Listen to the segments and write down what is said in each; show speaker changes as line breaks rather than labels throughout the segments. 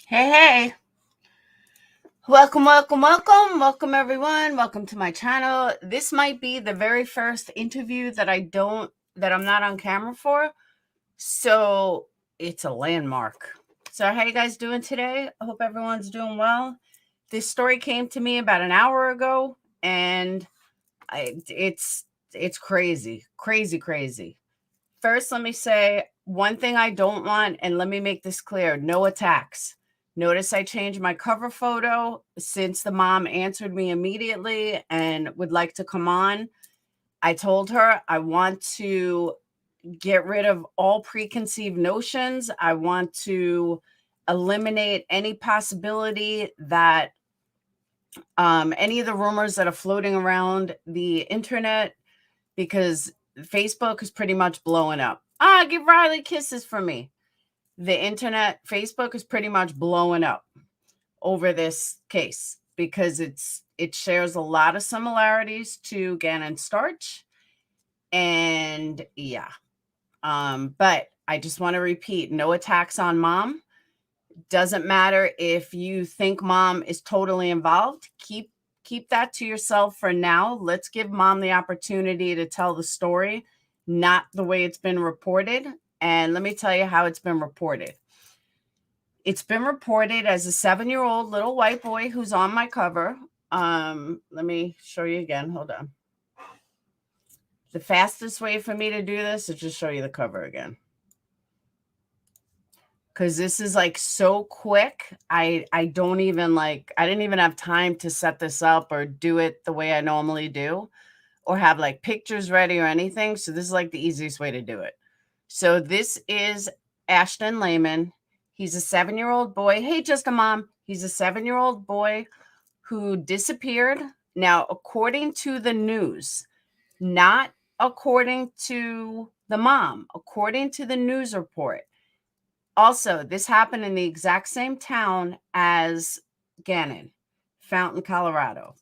Hey, welcome everyone. Welcome to my channel. This might be the very first interview that I'm not on camera for. So it's a landmark. So how you guys doing today? I hope everyone's doing well. This story came to me about an hour ago and it's crazy. First, let me say one thing I don't want, and let me make this clear: no attacks. Notice I changed my cover photo since the mom answered me immediately and would like to come on. I told her I want to get rid of all preconceived notions. I want to eliminate any possibility that any of the rumors that are floating around the internet, because Facebook is pretty much blowing up. Give Riley kisses for me. The internet, Facebook is pretty much blowing up over this case because it shares a lot of similarities to Gannon Stauch. And yeah. But I just want to repeat, no attacks on mom. Doesn't matter if you think mom is totally involved. Keep that to yourself for now. Let's give mom the opportunity to tell the story, not the way it's been reported. And let me tell you how it's been reported. It's been reported as a 7-year-old little white boy who's on my cover. Let me show you again. Hold on. The fastest way for me to do this is just show you the cover again, because this is like so quick. I didn't even have time to set this up or do it the way I normally do or have like pictures ready or anything. So this is like the easiest way to do it. So this is Ashton Laymon. He's a 7-year-old boy. Hey, just a mom. He's a 7-year-old boy who disappeared. Now, according to the news, not according to the mom, according to the news report. Also, this happened in the exact same town as Gannon, Fountain, Colorado,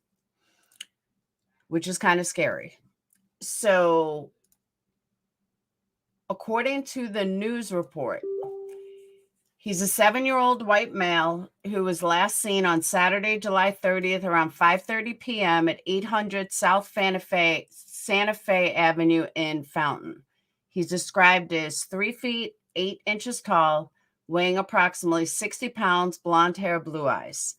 which is kind of scary. So, according to the news report, he's a 7-year-old white male who was last seen on Saturday, July 30th around 5:30 p.m. at 800 South Santa Fe Avenue in Fountain. He's described as 3 feet 8 inches tall, weighing approximately 60 pounds, blonde hair, blue eyes.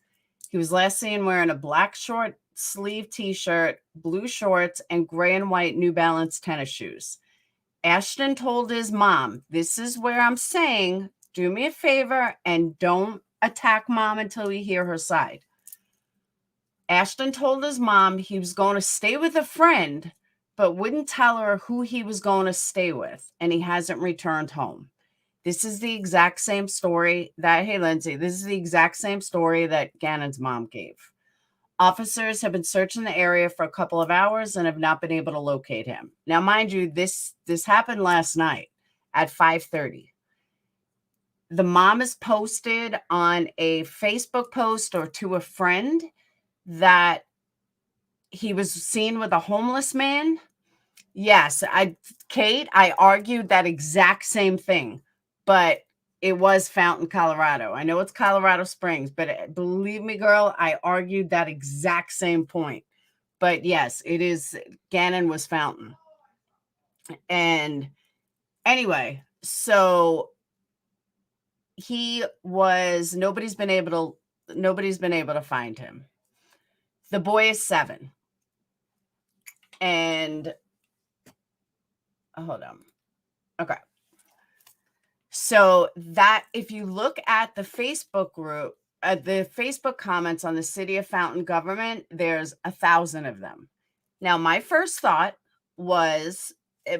He was last seen wearing a black short sleeve t-shirt, blue shorts, and gray and white New Balance tennis shoes. Ashton told his mom, this is where I'm saying, do me a favor and don't attack mom until we hear her side. Ashton told his mom he was going to stay with a friend, but wouldn't tell her who he was going to stay with, and he hasn't returned home. This is the exact same story that, hey, Lindsay, this is the exact same story that Gannon's mom gave. Officers have been searching the area for a couple of hours and have not been able to locate him. Now, mind you, this happened last night at 5:30. The mom has posted on a Facebook post or to a friend that he was seen with a homeless man. Yes, Kate, I argued that exact same thing, but it was Fountain, Colorado. I know it's Colorado Springs, but believe me, girl, I argued that exact same point. But yes, it is. Gannon was Fountain. And anyway, so he was, nobody's been able to find him. The boy is 7. And hold on. Okay. So that, if you look at the Facebook group, the Facebook comments on the City of Fountain government, there's 1,000 of them. Now, my first thought was,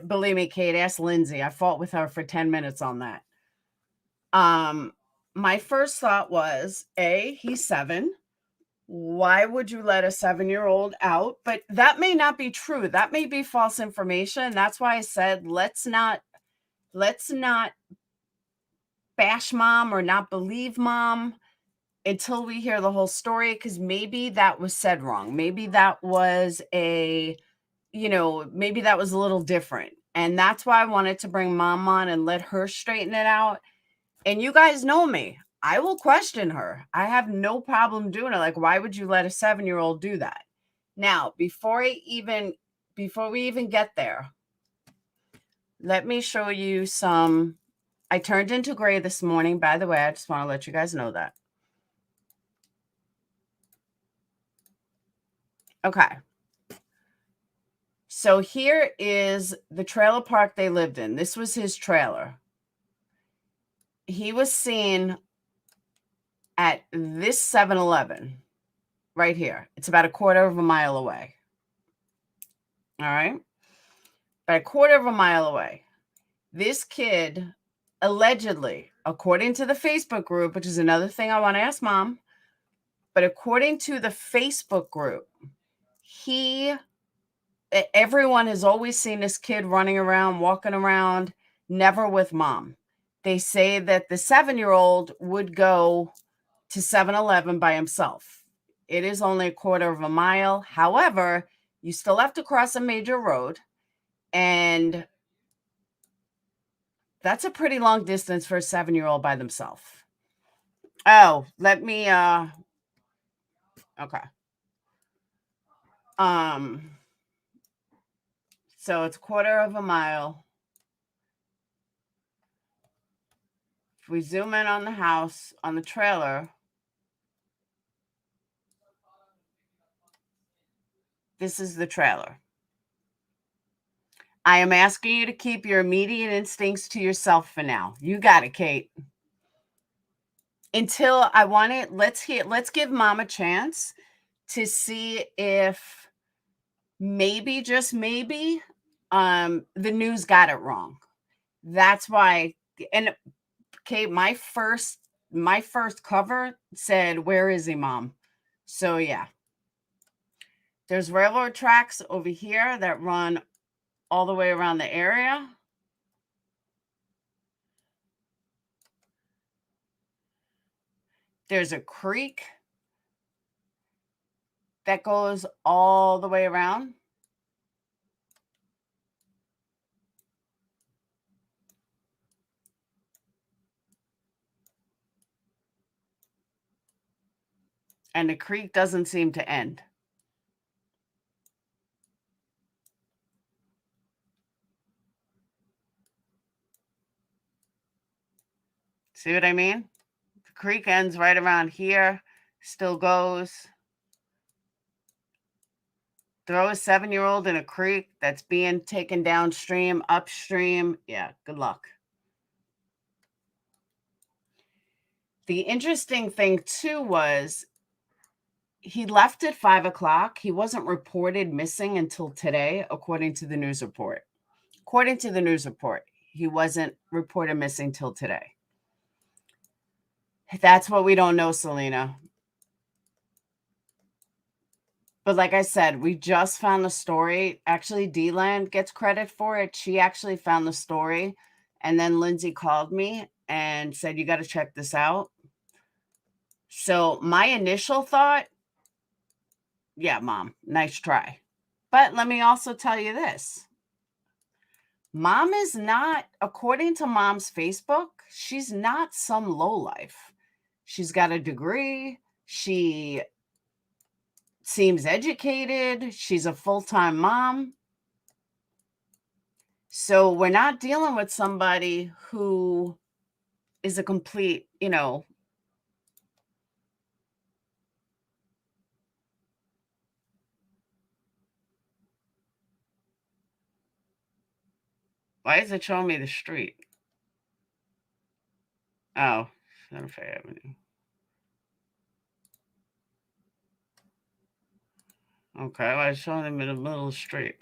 believe me, Kate, ask Lindsay. I fought with her for 10 minutes on that. My first thought was, he's 7. Why would you let a 7-year-old out? But that may not be true. That may be false information. That's why I said, let's not bash mom or not believe mom until we hear the whole story, because maybe that was said wrong. Maybe that was maybe that was a little different. And that's why I wanted to bring mom on and let her straighten it out. And you guys know me. I will question her. I have no problem doing it. Like, why would you let a 7-year-old do that? Now, before we even get there, let me show you some. I turned into gray this morning, by the way. I just want to let you guys know that. Okay. So here is the trailer park they lived in. This was his trailer. He was seen at this 7-Eleven right here. It's about a quarter of a mile away. All right. About a quarter of a mile away. This kid, allegedly, according to the Facebook group, which is another thing I want to ask mom, but according to the Facebook group, everyone has always seen this kid running around, walking around, never with mom. They say that the 7-year-old would go to 7-Eleven by himself. It is only a quarter of a mile. However, you still have to cross a major road, and that's a pretty long distance for a 7-year-old by themselves. Oh, let me, okay. So it's a quarter of a mile. If we zoom in on the house, on the trailer, this is the trailer. I am asking you to keep your immediate instincts to yourself for now. You got it, Kate. Until I want it, let's give mom a chance to see if maybe, just maybe, the news got it wrong. That's why. And Kate, my first cover said, "Where is he, mom?" So yeah. There's railroad tracks over here that run all the way around the area. There's a creek that goes all the way around. And the creek doesn't seem to end. See what I mean? The creek ends right around here, still goes. Throw a 7-year-old in a creek that's being taken downstream, upstream. Yeah, good luck. The interesting thing, too, was he left at 5 o'clock. He wasn't reported missing until today, according to the news report. According to the news report, he wasn't reported missing till today. That's what we don't know, Selena. But like I said, we just found the story. Actually, D-Land gets credit for it. She actually found the story. And then Lindsay called me and said, you got to check this out. So my initial thought, yeah, mom, nice try. But let me also tell you this. Mom is not, according to mom's Facebook, she's not some lowlife. She's got a degree. She seems educated. She's a full-time mom. So we're not dealing with somebody who is a complete, why is it showing me the street? Oh, Santa Fe Avenue. Okay, well, it's showing them in the middle of the street.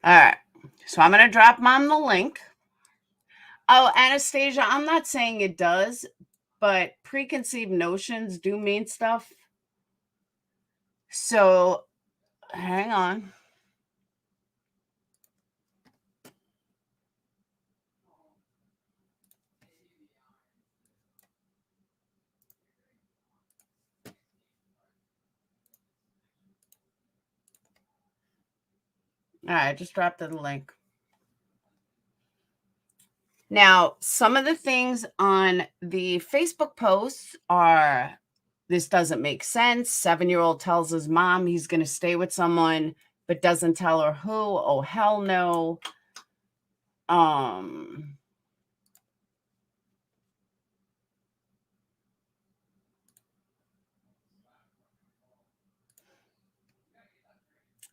All right. So I'm going to drop Mom the link. Oh, Anastasia, I'm not saying it does, but preconceived notions do mean stuff. So hang on. All right, I just dropped the link. Now, some of the things on the Facebook posts are, this doesn't make sense. 7-year-old tells his mom he's going to stay with someone, but doesn't tell her who. Oh, hell no. All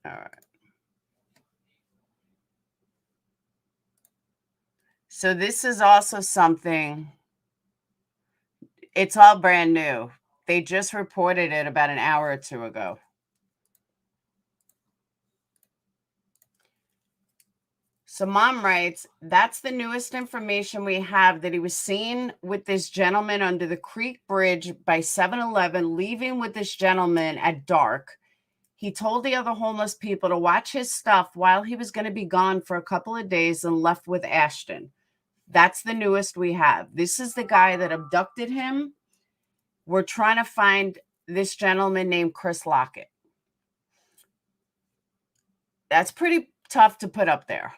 right. So this is also something, it's all brand new. They just reported it about an hour or two ago. So mom writes, that's the newest information we have, that he was seen with this gentleman under the Creek Bridge by 7-Eleven, leaving with this gentleman at dark. He told the other homeless people to watch his stuff while he was going to be gone for a couple of days, and left with Ashton. That's the newest we have. This is the guy that abducted him. We're trying to find this gentleman named Chris Lockett. That's pretty tough to put up there,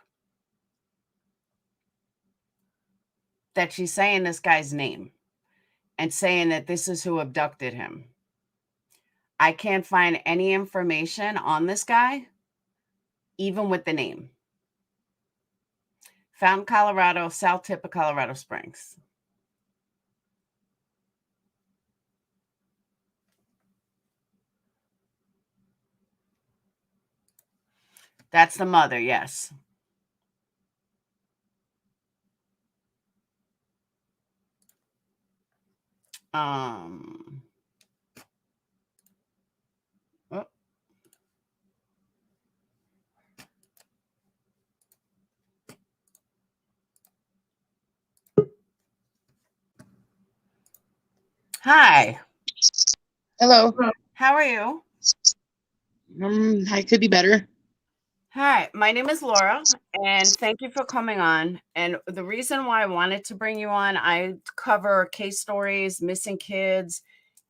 that she's saying this guy's name and saying that this is who abducted him. I can't find any information on this guy, even with the name. Fountain, Colorado, south tip of Colorado Springs. That's the mother, yes. Oh. Hi.
Hello.
How are you?
I could be better.
Hi, my name is Laura, and thank you for coming on. And the reason why I wanted to bring you on, I cover case stories, missing kids,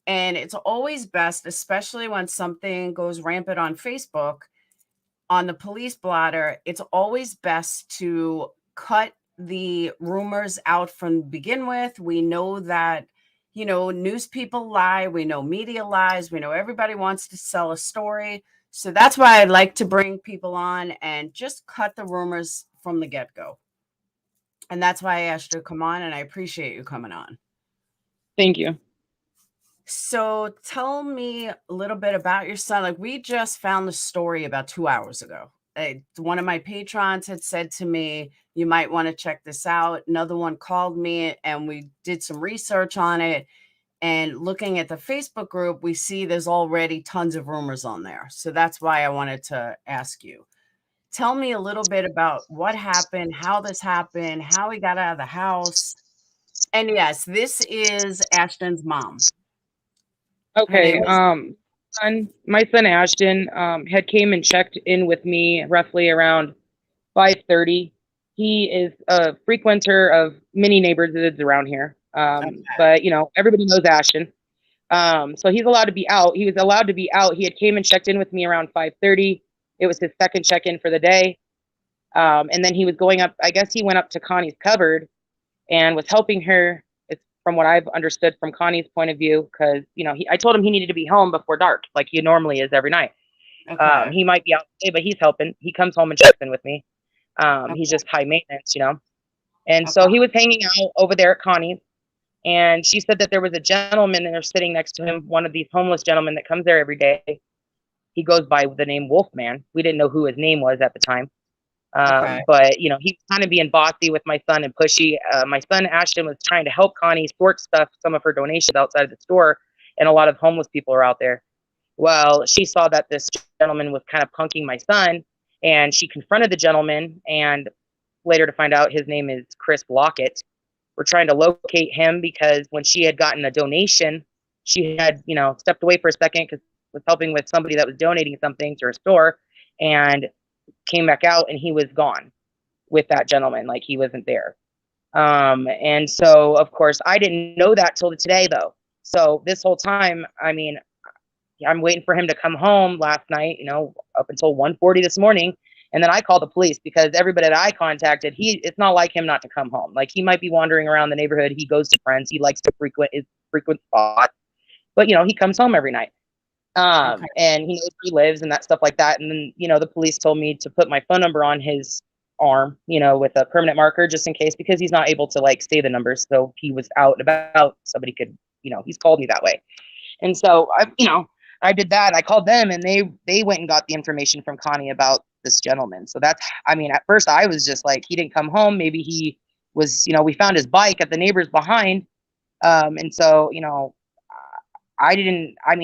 and it's always best, especially when something goes rampant on Facebook, on the police blotter, it's always best to cut the rumors out from begin with. We know that, news people lie. We know media lies. We know everybody wants to sell a story. So that's why I like to bring people on and just cut the rumors from the get-go. And that's why I asked you to come on, and I appreciate you coming on.
Thank you.
So tell me a little bit about your son. Like, we just found the story about 2 hours ago. One of my patrons had said to me, you might want to check this out. Another one called me, and we did some research on it. And looking at the Facebook group, we see there's already tons of rumors on there. So that's why I wanted to ask you. Tell me a little bit about what happened, how this happened, how he got out of the house. And yes, this is Ashton's mom. Her
Okay.
name is
My son Ashton had came and checked in with me roughly around 5:30. He is a frequenter of many neighborhoods around here. But everybody knows Ashton. So he's allowed to be out. He was allowed to be out. He had came and checked in with me around 5:30. It was his second check-in for the day. And then he was going up, I guess he went up to Connie's cupboard and was helping her as from what I've understood from Connie's point of view, because I told him he needed to be home before dark, like he normally is every night.
Okay.
He might be out today, but he's helping. He comes home and checks in with me. He's
Okay.
just high maintenance, And
Okay.
so he was hanging out over there at Connie's, and she said that there was a gentleman there sitting next to him, one of these homeless gentlemen that comes there every day. He goes by the name Wolfman. We didn't know who his name was at the time.
Okay.
But he was kind of being bossy with my son and pushy. My son Ashton was trying to help Connie sort some of her donations outside of the store, and a lot of homeless people are out there. Well, she saw that this gentleman was kind of punking my son, and she confronted the gentleman, and later to find out his name is Chris Lockett. We're trying to locate him because when she had gotten a donation, she had, stepped away for a second because was helping with somebody that was donating something to her store, and came back out, and he was gone with that gentleman, like he wasn't there. And so of course I didn't know that till today though. So this whole time, I'm waiting for him to come home last night, up until 1:40 this morning. And then I called the police because everybody that I contacted, it's not like him not to come home. Like he might be wandering around the neighborhood. He goes to friends. He likes to frequent his frequent spot, but he comes home every night.
Okay.
And he knows where he lives and that stuff like that. And then, the police told me to put my phone number on his arm, with a permanent marker just in case, because he's not able to like say the numbers. So he was out and about, somebody could, he's called me that way. And so I did that. I called them and they went and got the information from Connie about this gentleman. So that's, at first I was just like, he didn't come home. Maybe he was, we found his bike at the neighbor's behind. And so,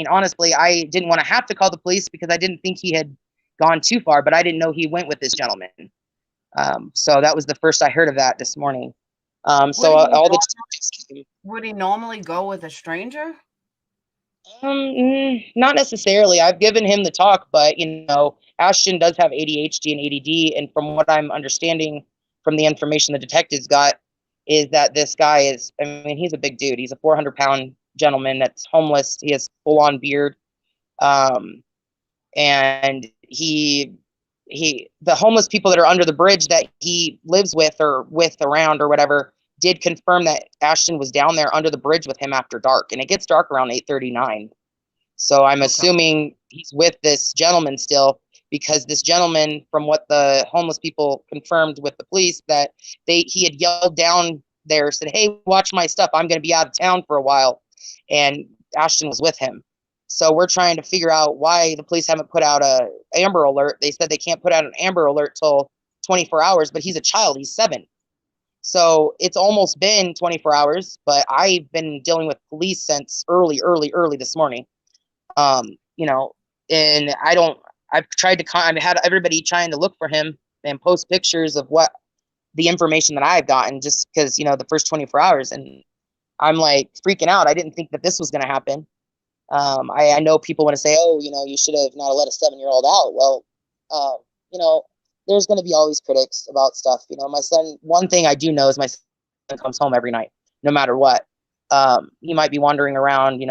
honestly, I didn't want to have to call the police because I didn't think he had gone too far, but I didn't know he went with this gentleman. So that was the first I heard of that this morning.
Would he normally go with a stranger?
Not necessarily. I've given him the talk, but Ashton does have ADHD and ADD, and from what I'm understanding from the information the detectives got, is that this guy is, he's a big dude. He's a 400-pound gentleman that's homeless. He has full-on beard, and the homeless people that are under the bridge that he lives with or with around or whatever did confirm that Ashton was down there under the bridge with him after dark, and it gets dark around 8:39. So I'm assuming he's with this gentleman still, because this gentleman, from what the homeless people confirmed with the police, that he had yelled down there, said, "Hey, watch my stuff. I'm going to be out of town for a while." And Ashton was with him. So we're trying to figure out why the police haven't put out a Amber Alert. They said they can't put out an Amber Alert till 24 hours, but he's a child. He's 7. So it's almost been 24 hours, but I've been dealing with police since early this morning. And I've tried to, I've had everybody trying to look for him and post pictures of what the information that I've gotten, just because, the first 24 hours. And I'm like freaking out. I didn't think that this was going to happen. I know people want to say, oh, you should have not let a 7-year-old out. Well, there's going to be always critics about stuff. My son, one thing I do know is my son comes home every night, no matter what. He might be wandering around,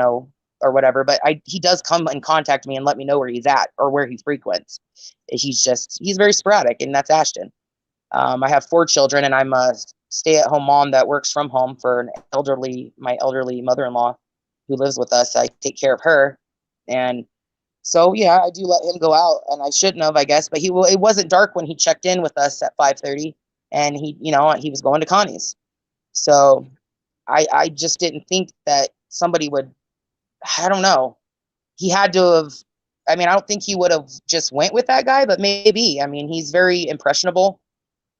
or whatever, but he does come and contact me and let me know where he's at or where he frequents. He's very sporadic, and that's Ashton. I have 4 children, and I'm a stay-at-home mom that works from home for my elderly mother-in-law who lives with us. I take care of her. And so, yeah, I do let him go out, and I shouldn't have, I guess, but it wasn't dark when he checked in with us at 5:30, and he was going to Connie's. So I just didn't think that somebody would, I don't know. He had to have, I don't think he would have just went with that guy, but maybe. He's very impressionable.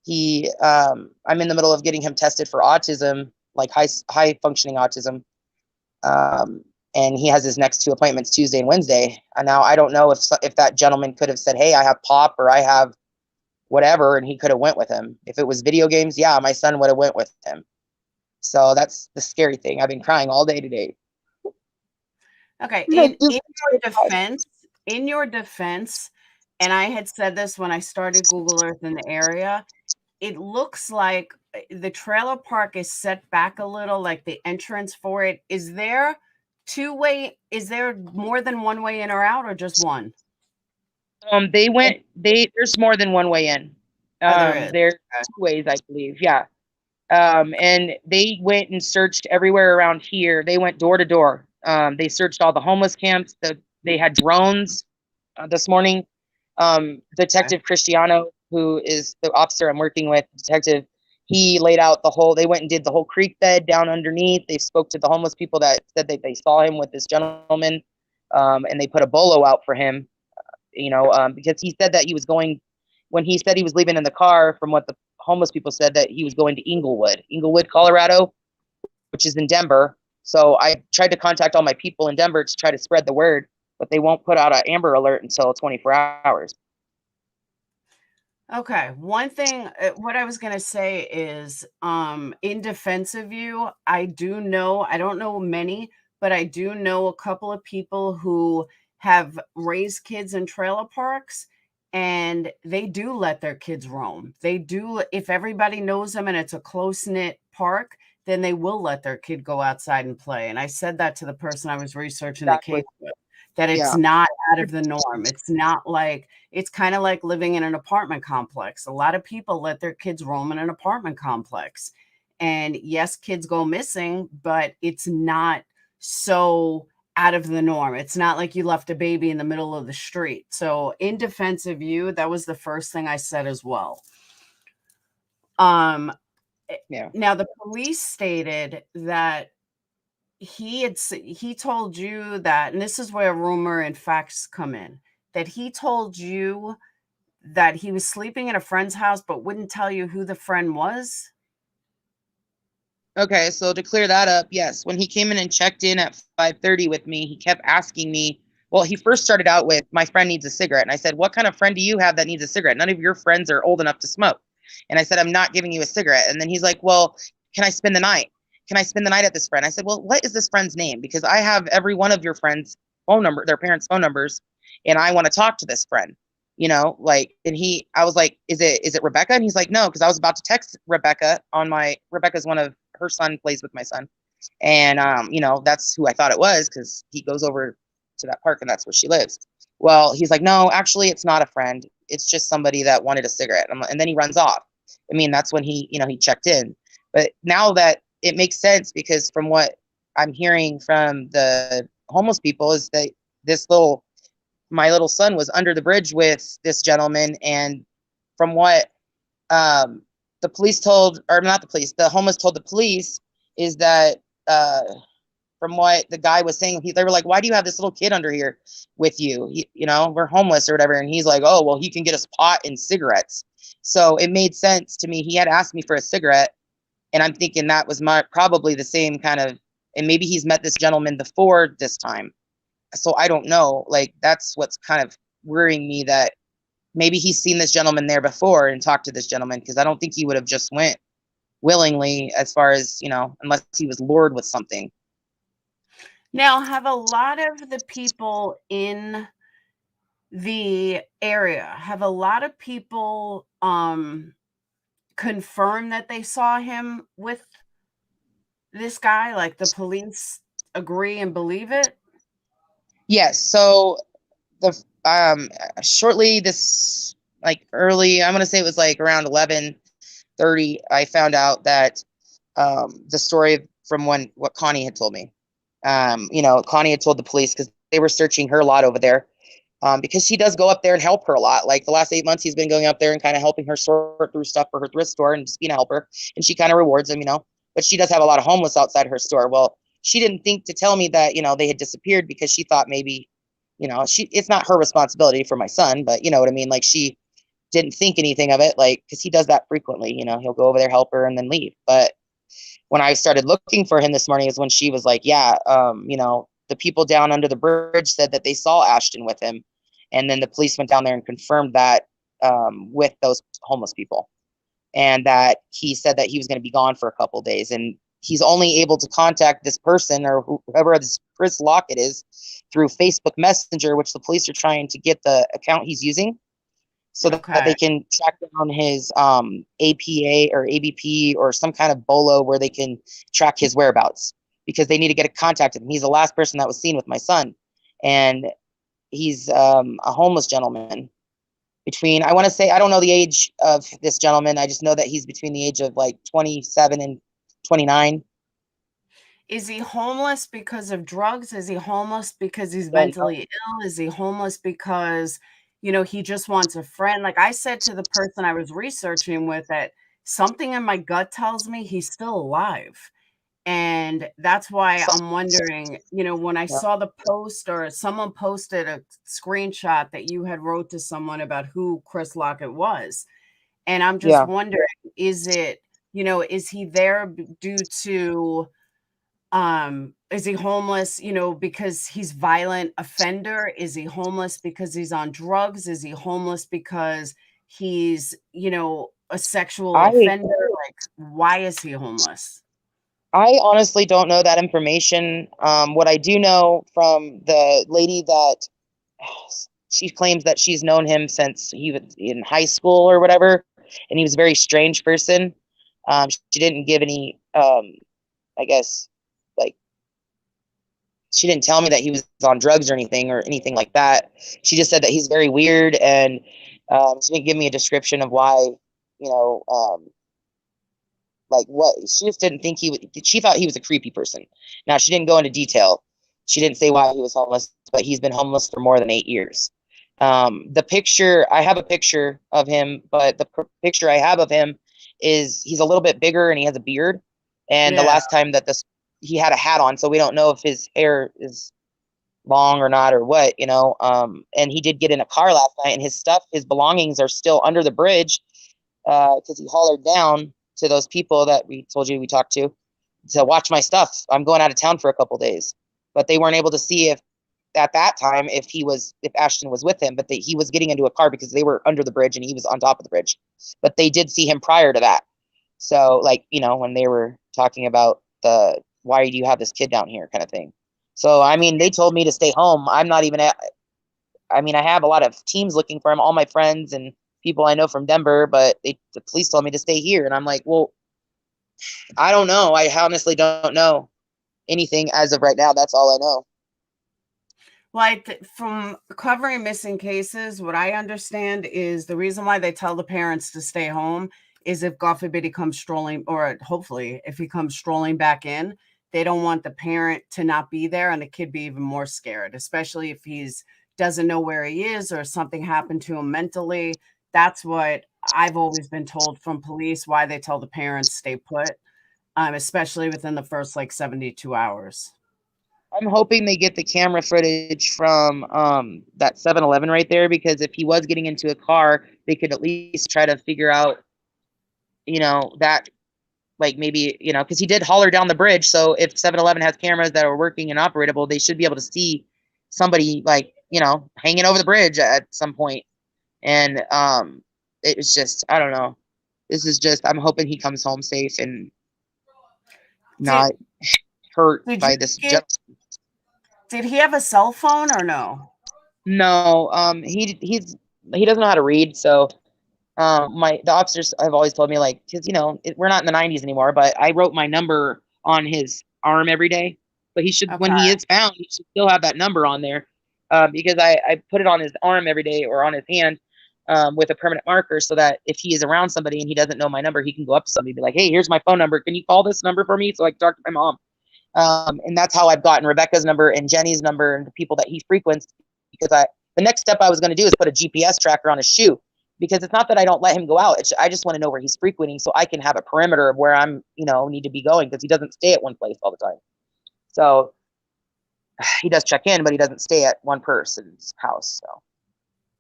I'm in the middle of getting him tested for autism, like high functioning autism. And he has his next 2 appointments, Tuesday and Wednesday. And now I don't know if that gentleman could have said, "Hey, I have pop," or "I have whatever," and he could have went with him. If it was video games, yeah, my son would have went with him. So that's the scary thing. I've been crying all day today.
Okay. In your defense, and I had said this when I started Google Earth in the area, it looks like the trailer park is set back a little, like the entrance for it. Is there more than one way in or out, or just one?
There's more than one way in.
There is.
There's 2 ways, I believe. Yeah. And they went and searched everywhere around here. They went door to door. They searched all the homeless camps. They had drones this morning.
Okay.
Detective Cristiano, who is the officer I'm working with, detective, he laid out the whole, they went and did the whole creek bed down underneath. They spoke to the homeless people that said that they saw him with this gentleman, and they put a bolo out for him, because he said that he was going, when he said he was leaving in the car, from what the homeless people said, that he was going to Inglewood, Colorado, which is in Denver. So I tried to contact all my people in Denver to try to spread the word, but they won't put out an Amber Alert until 24 hours.
Okay. One thing, what I was going to say is, in defense of you, I don't know many, but I do know a couple of people who have raised kids in trailer parks, and they do let their kids roam. They do, if everybody knows them and it's a close knit park, then they will let their kid go outside and play. And I said that to the person I was researching the case
Exactly.
with, that it's
Yeah.
not out of the norm. It's not like, it's kind of like living in an apartment complex. A lot of people let their kids roam in an apartment complex. And yes, kids go missing, but it's not so out of the norm. It's not like you left a baby in the middle of the street. So in defense of you, that was the first thing I said as well.
Yeah.
Now the police stated that he told you that, and this is where rumor and facts come in, that he told you that he was sleeping in a friend's house but wouldn't tell you who the friend was?
Okay, so to clear that up, yes, when he came in and checked in at 5:30 with me, he kept asking me, well, he first started out with, my friend needs a cigarette. And I said, what kind of friend do you have that needs a cigarette? None of your friends are old enough to smoke. And I said, I'm not giving you a cigarette. And then he's like, well, can I spend the night? Can I spend the night at this friend? I said, well, what is this friend's name? Because I have every one of your friends' phone number, their parents' phone numbers, and I want to talk to this friend. I was like, is it Rebecca? And he's like, no, because I was about to text Rebecca Rebecca's one of her son plays with my son. And, that's who I thought it was, because he goes over to that park and that's where she lives. Well, he's like, no, actually, it's not a friend. It's just somebody that wanted a cigarette. And then he runs off. I mean, that's when he checked in. But now that it makes sense, because from what I'm hearing from the homeless people is that my little son was under the bridge with this gentleman. And from what the police told, or not the police, the homeless told the police, is that from what the guy was saying, they were like, why do you have this little kid under here with you? We're homeless or whatever. And he's like, oh, well, he can get us pot and cigarettes. So it made sense to me. He had asked me for a cigarette, and I'm thinking that was probably the same kind of, and maybe he's met this gentleman before this time. So I don't know. Like, that's what's kind of worrying me, that maybe he's seen this gentleman there before and talked to this gentleman, because I don't think he would have just went willingly, as far as, unless he was lured with something.
Now, have a lot of the people in the area, have a lot of people confirm that they saw him with this guy? Like, the police agree and believe it?
Yes. So the shortly this, like, early, I'm gonna say it was like around 11:30, I found out that the story from what Connie had told me. Connie had told the police, because they were searching her lot over there, because she does go up there and help her a lot. Like, the last 8 months, he's been going up there and kind of helping her sort through stuff for her thrift store and just being a helper. And she kind of rewards him, But she does have a lot of homeless outside her store. Well, she didn't think to tell me that, they had disappeared, because she thought maybe, it's not her responsibility for my son, but you know what I mean? Like, she didn't think anything of it, like, because he does that frequently. He'll go over there, help her, and then leave. But when I started looking for him this morning is when she was like, yeah, the people down under the bridge said that they saw Ashton with him. And then the police went down there and confirmed that with those homeless people. And that he said that he was going to be gone for a couple of days. And he's only able to contact this person, or whoever this Chris Lockett is, through Facebook Messenger, which the police are trying to get the account he's using, so that they can track down his APA or ABP or some kind of bolo where they can track his whereabouts, because they need to get a contact with him. He's the last person that was seen with my son, and he's a homeless gentleman.
between, I want to say, I don't know the age of this gentleman. I just know that he's between the age of like 27 and 29.
Is he homeless because of drugs? Is he homeless because he's
Don't know.
mentally ill? Is he homeless because, he just wants a friend? Like I said to the person I was researching with that something in my gut tells me he's still alive. And that's why
So,
I'm wondering, when I
yeah.
saw the post or someone posted a screenshot that you had wrote to someone about who Chris Lockett was. And I'm just
Yeah.
wondering, is it, is he there due to is he homeless, because he's violent offender? Is he homeless because he's on drugs? Is he homeless because he's, a sexual
I
offender? Like, why is he homeless?
I honestly don't know that information. What I do know from the lady that she claims that she's known him since he was in high school or whatever, and he was a very strange person. She didn't give any, I guess, like, she didn't tell me that he was on drugs or anything like that. She just said that he's very weird, and she didn't give me a description of why, you know, like what she just didn't think he would. She thought he was a creepy person. Now she didn't go into detail. She didn't say why he was homeless, but he's been homeless for more than 8 years. The picture, I have a picture of him, but the picture I have of him is he's a little bit bigger and he has a beard. And the
Yeah.
last time that this he had a hat on, so we don't know if his hair is long or not or what, and he did get in a car last night, and his stuff, his belongings are still under the bridge because he hollered down to those people that we told you we talked to watch my stuff. I'm going out of town for a couple days, but they weren't able to see if at that time if Ashton was with him, but he was getting into a car because they were under the bridge and he was on top of the bridge. But they did see him prior to that. So like, when they were talking about the why do you have this kid down here kind of thing. So I mean, they told me to stay home. I'm not even I mean, I have a lot of teams looking for him, all my friends and people I know from Denver, but the police told me to stay here. And I'm like, well, I don't know. I honestly don't know anything as of right now. That's all I know.
Well, from covering missing cases, what I understand is the reason why they tell the parents to stay home is if God forbid he comes strolling, or hopefully if he comes strolling back in, they don't want the parent to not be there and the kid be even more scared, especially if he's doesn't know where he is or something happened to him mentally. That's what I've always been told from police, why they tell the parents stay put, especially within the first like 72 hours.
I'm hoping they get the camera footage from that 7-Eleven right there, because if he was getting into a car, they could at least try to figure out, that, like, maybe, because he did holler down the bridge. So if 7-Eleven has cameras that are working and operatable, they should be able to see somebody, like, hanging over the bridge at some point. And it was just, I don't know. This is just, I'm hoping he comes home safe and
Did
not hurt
did you
by this
get
gentleman.
did he have a cell phone or no?
No, he doesn't know how to read. So the officers have always told me, like, because we're not in the 90s anymore, but I wrote my number on his arm every day. But he should, when
Okay.
he is found, he should still have that number on there, because I put it on his arm every day or on his hand, with a permanent marker, so that if he is around somebody and he doesn't know my number, he can go up to somebody and be like, "Hey, here's my phone number. Can you call this number for me so I can talk to my mom?" And that's how I've gotten Rebecca's number and Jenny's number and the people that he frequents. Because the next step I was going to do is put a GPS tracker on his shoe, because it's not that I don't let him go out. I just want to know where he's frequenting so I can have a perimeter of where I'm, need to be going, because he doesn't stay at one place all the time. So he does check in, but he doesn't stay at one person's house. So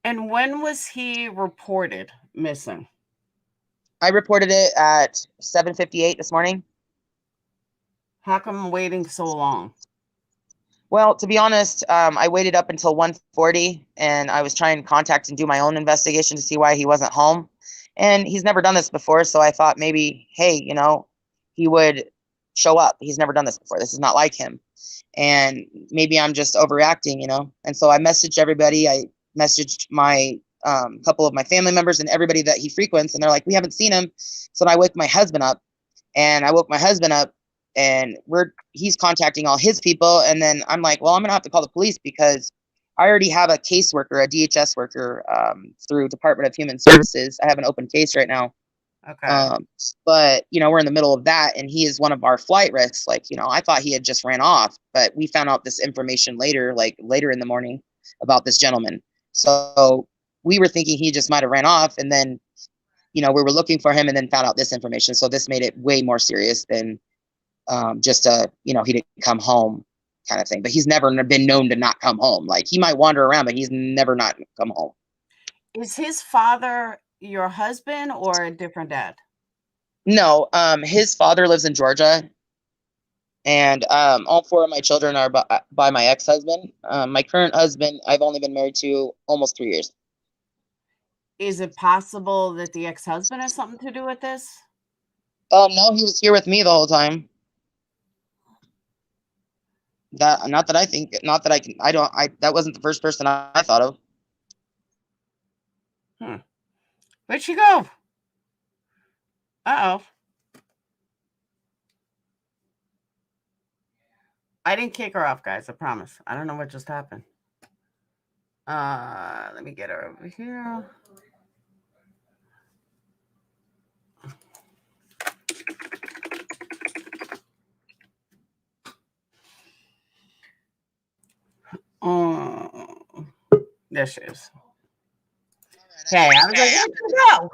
And when was he reported missing?
I reported it at 7:58 this morning.
How come waiting so long?
Well, to be honest, I waited up until 1:40, and I was trying to contact and do my own investigation to see why he wasn't home. And he's never done this before, so I thought maybe, hey, he would show up. He's never done this before. This is not like him. And maybe I'm just overreacting. And so I messaged everybody. I messaged my couple of my family members and everybody that he frequents, and they're like, we haven't seen him. So I woke my husband up, and he's contacting all his people. And then I'm like, well, I'm gonna have to call the police, because I already have a caseworker, a DHS worker, through Department of Human Services. I have an open case right now.
Okay.
But we're in the middle of that, and he is one of our flight risks. Like, I thought he had just ran off, but we found out this information later, like later in the morning, about this gentleman. So we were thinking he just might have ran off, and then, we were looking for him and then found out this information. So this made it way more serious than just he didn't come home kind of thing. But he's never been known to not come home. Like, he might wander around, but he's never not come home.
Is his father your husband or a different dad?
No, his father lives in Georgia, and all 4 of my children are by my ex-husband. My current husband, I've only been married to almost 3 years.
Is it possible that the ex-husband has something to do with this?
No, he was here with me the whole time. That wasn't the first person I thought of.
Where'd she go? Uh-oh. I didn't kick her off, guys. I promise. I don't know what just happened. Let me get her over here. Oh, there she is. Okay, I was like, where'd you go?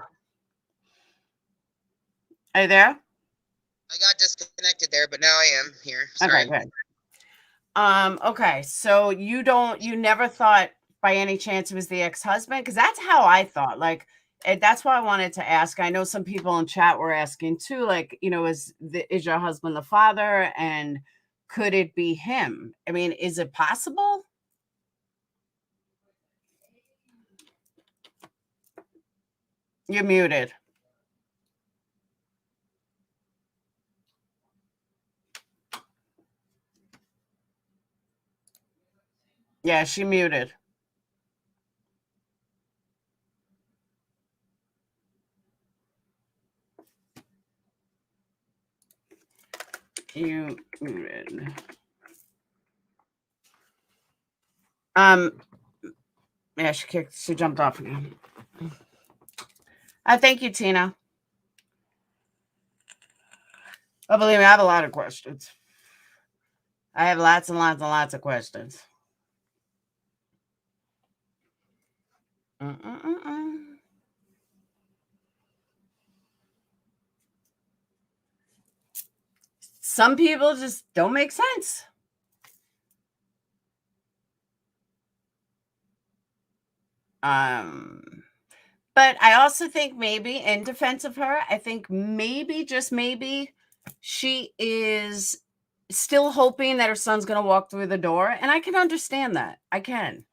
Are you there?
I got disconnected there, but now I am here. Sorry.
Okay, good. Okay, so you never thought by any chance it was the ex-husband? Because that's how I thought. Like, that's why I wanted to ask. I know some people in chat were asking too, like, is your husband the father, and could it be him? I mean, is it possible? You're muted. Yeah, she muted. You muted. Yeah, she jumped off again. Thank you, Tina. Oh, believe me, I have a lot of questions. I have lots and lots and lots of questions. Some people just don't make sense. But I also think maybe, in defense of her, I think maybe, just maybe, she is still hoping that her son's going to walk through the door. And I can understand that. I can.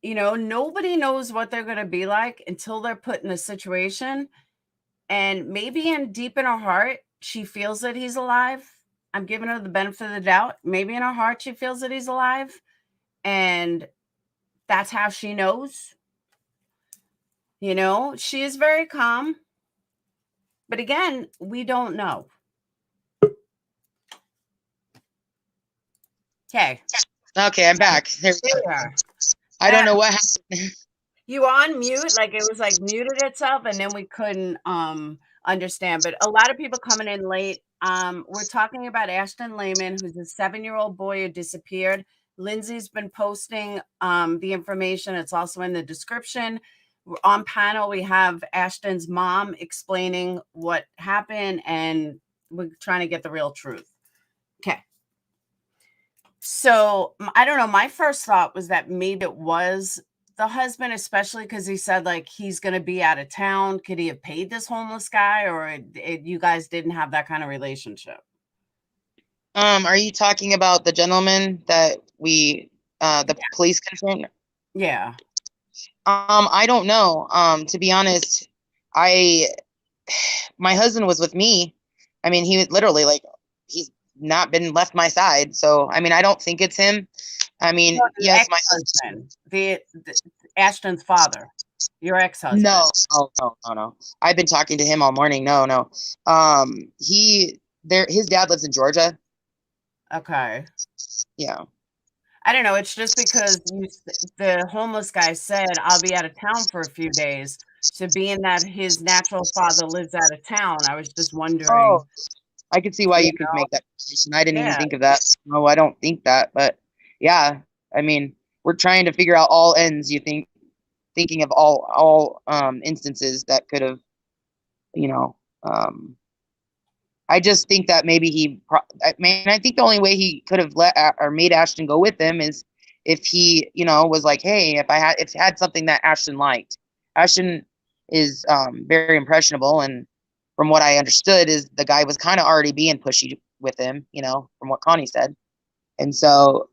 Nobody knows what they're going to be like until they're put in a situation. And maybe deep in her heart, she feels that he's alive. I'm giving her the benefit of the doubt. Maybe in her heart, she feels that he's alive. And that's how she knows. She is very calm. But again, we don't know. Okay.
Okay, I'm back. There we go. I don't know what happened.
You on mute, like it was like muted itself, and then we couldn't understand. But a lot of people coming in late. We're talking about Ashton Laymon, who's a 7-year-old boy who disappeared. Lindsay's been posting the information. It's also in the description. On panel, we have Ashton's mom explaining what happened, and we're trying to get the real truth. Okay. So I don't know. My first thought was that maybe it was the husband, especially because he said like he's going to be out of town. Could he have paid this homeless guy, or you guys didn't have that kind of relationship?
Are you talking about the gentleman that the police confirmed?
Yeah.
I don't know. To be honest, my husband was with me. I mean, he literally, like, he's not been left my side. So, I mean, I don't think it's him. I mean,
no,
yes, my
husband, the Ashton's father, your ex-husband.
No. I've been talking to him all morning. No. His dad lives in Georgia.
Okay.
Yeah.
I don't know. It's just because the homeless guy said, I'll be out of town for a few days. So being that his natural father lives out of town, I was just
Oh,
wondering,
I could see why
you
you could
know,
make that comparison. I didn't even
yeah.
think of that. No, I don't think that, but yeah, I mean, we're trying to figure out all ends. Thinking of all instances that could have, you know, I just think that maybe I mean, I think the only way he could have let or made Ashton go with him is if he, was like, hey, if I had something that Ashton liked. Ashton is very impressionable, and from what I understood, is the guy was kind of already being pushy with him, from what Connie said, and so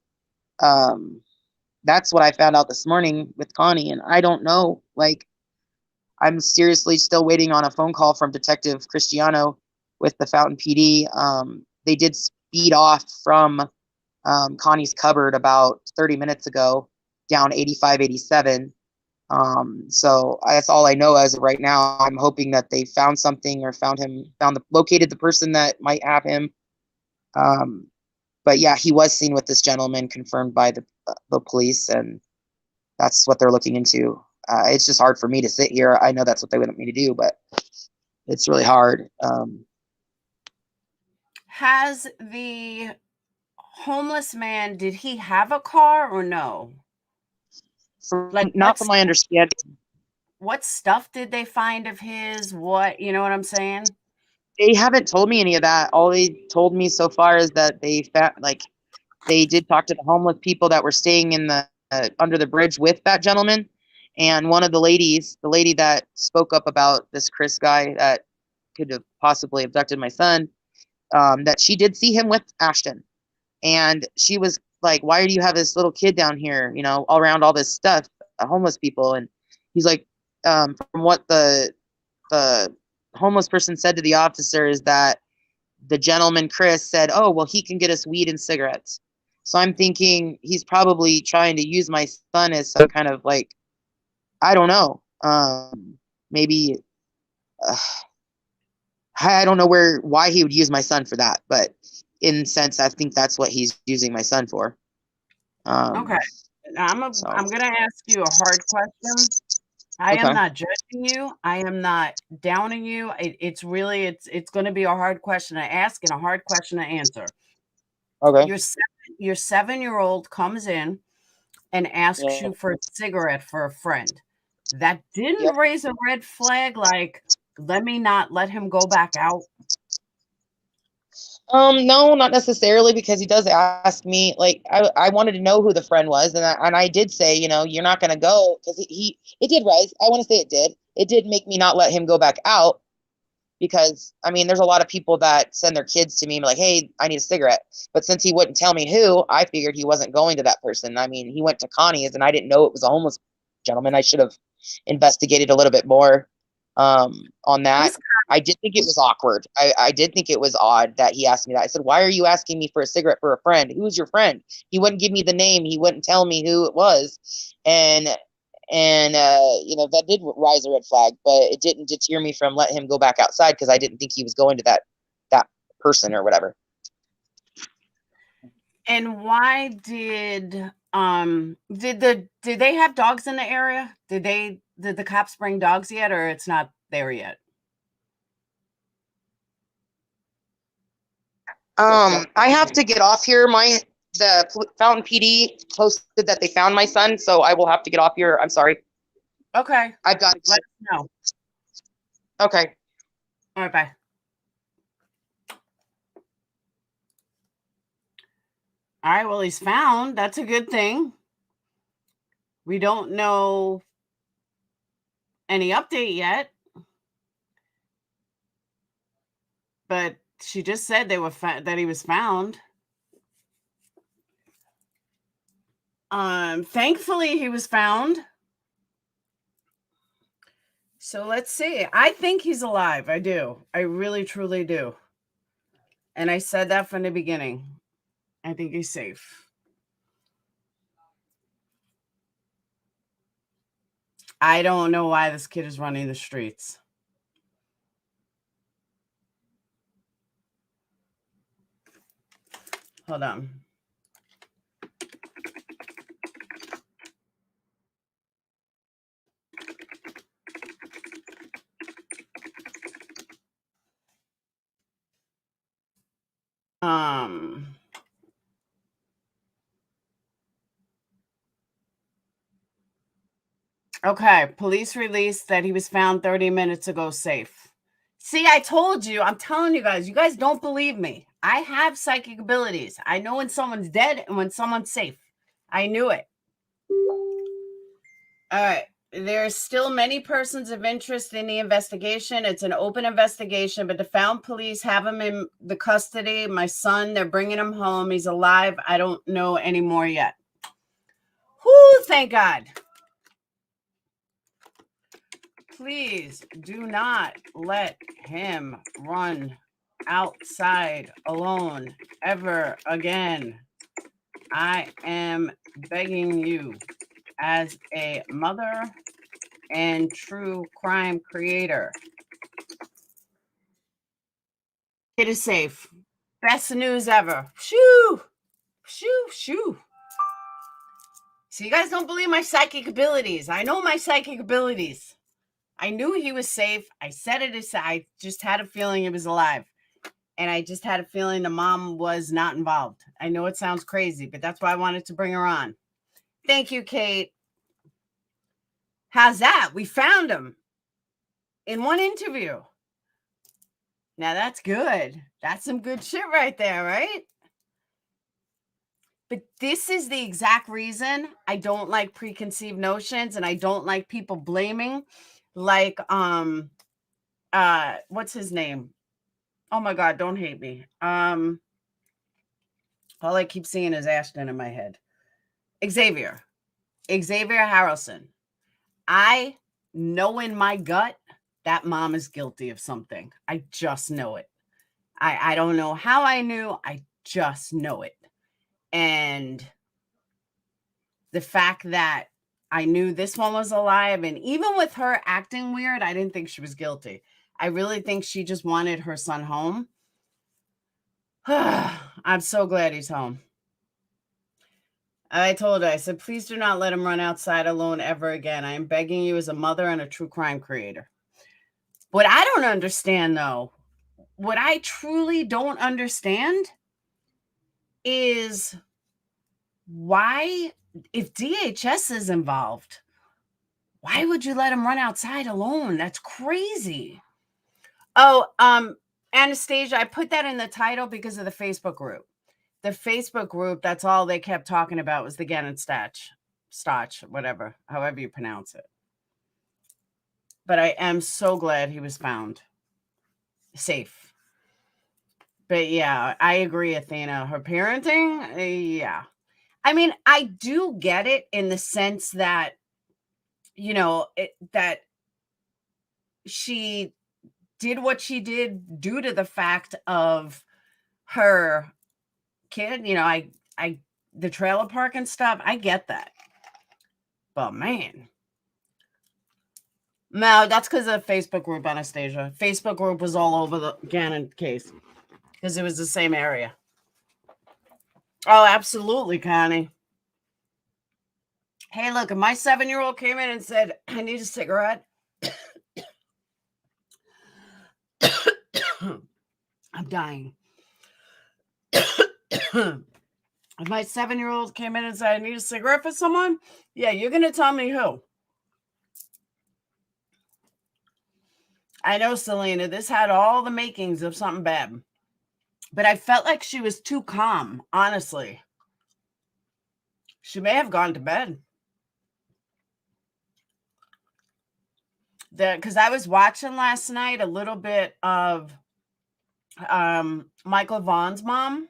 um, that's what I found out this morning with Connie, and I don't know, like I'm seriously still waiting on a phone call from Detective Cristiano with the Fountain PD. They did speed off from Connie's cupboard about 30 minutes ago, down 85, 87. So that's all I know as of right now. I'm hoping that they found something or located the person that might have him. But yeah, he was seen with this gentleman, confirmed by the police, and that's what they're looking into. It's just hard for me to sit here. I know that's what they want me to do, but it's really hard.
Has the homeless man, did he have a car or no? Like
Not from my understanding.
what stuff did they find of his? What, you know what I'm saying?
They haven't told me any of that. All they told me so far is that they did talk to the homeless people that were staying in the under the bridge with that gentleman, and one of the lady that spoke up about this Chris guy that could have possibly abducted my son, that she did see him with Ashton, and she was like, "Why do you have this little kid down here? All around all this stuff, homeless people?" And he's like, from what the homeless person said to the officer is that the gentleman Chris said, "Oh, well, he can get us weed and cigarettes." So I'm thinking he's probably trying to use my son as some kind of like, I don't know, maybe uh, I don't know why he would use my son for that, but in a sense, I think that's what he's using my son for.
Okay. I'm
So
gonna ask you a hard question. I am
okay,
not judging you. I am not downing you. It's really it's going to be a hard question to ask and a hard question to answer.
okay,
Your 7-year-old comes in and asks
yeah,
you for a cigarette for a friend. That didn't
yep.
raise a red flag like, let me not let him go back out.
No, not necessarily, because he does ask me, like, I wanted to know who the friend was, and I did say, you're not going to go, because it did rise. I want to say it did make me not let him go back out, because I mean, there's a lot of people that send their kids to me like, hey, I need a cigarette, but since he wouldn't tell me who, I figured he wasn't going to that person. I mean, he went to Connie's, and I didn't know it was a homeless gentleman. I should have investigated a little bit more on that.
Who's
I did think it was awkward. I did think it was odd that he asked me that. I said, why are you asking me for a cigarette for a friend? Who's your friend? He wouldn't give me the name. He wouldn't tell me who it was. And that did rise a red flag, but it didn't deter me from letting him go back outside, because I didn't think he was going to that person or whatever.
And why did they have dogs in the area? Did the cops bring dogs yet, or it's not there yet?
I have to get off here. The Fountain PD posted that they found my son, so I will have to get off here. I'm sorry.
Okay.
I've got
Let us know.
Okay.
All right, bye. All right, well, he's found. That's a good thing. We don't know any update yet, but she just said that he was found. Thankfully he was found. So let's see. I think he's alive. I do. I really truly do. And I said that from the beginning. I think he's safe. I don't know why this kid is running the streets. Hold on. Okay, police released that he was found 30 minutes ago safe. See, I told you, I'm telling you guys don't believe me. I have psychic abilities. I know when someone's dead and when someone's safe. I knew it. All right. There are still many persons of interest in the investigation. It's an open investigation, but the found police have him in the custody. My son, they're bringing him home. He's alive. I don't know any more yet. Whoo, thank God. Please do not let him run outside alone ever again. I am begging you as a mother and true crime creator. It is safe. Best news ever. Shoo, shoo, shoo. So you guys don't believe my psychic abilities. I know my psychic abilities. I knew he was safe. I set it aside. I just had a feeling he was alive. And I just had a feeling the mom was not involved. I know it sounds crazy, but that's why I wanted to bring her on. Thank you, Kate. How's that? We found him in one interview. Now that's good. That's some good shit right there, right? But this is the exact reason I don't like preconceived notions and I don't like people blaming, like what's his name? Oh my God, don't hate me. All I keep seeing is Ashton in my head. Xavier Harrelson. I know in my gut that mom is guilty of something. I just know it. I don't know how I knew. I just know it. And the fact that I knew this one was alive, and even with her acting weird, I didn't think she was guilty. I really think she just wanted her son home. I'm so glad he's home. I told her, I said, please do not let him run outside alone ever again. I am begging you as a mother and a true crime creator. What I don't understand, though, what I truly don't understand is why, if DHS is involved, why would you let him run outside alone? That's crazy. Oh, Anastasia, I put that in the title because of the Facebook group. The Facebook group, that's all they kept talking about was the Gannon Stauch, whatever, however you pronounce it. But I am so glad he was found safe. But yeah, I agree, Athena. Her parenting, yeah. I mean, I do get it in the sense that, that she did what she did due to the fact of her kid, the trailer park and stuff. I get that. But man. No, that's because of the Facebook group, Anastasia. Facebook group was all over the Gannon case because it was the same area. Oh, absolutely, Connie. Hey, look, if my 7-year-old came in and said, I need a cigarette, I'm dying. If my 7-year-old came in and said, I need a cigarette for someone, yeah, you're going to tell me who. I know, Selena, this had all the makings of something bad. But I felt like she was too calm, honestly. She may have gone to bed. Because I was watching last night a little bit of Michael Vaughn's mom.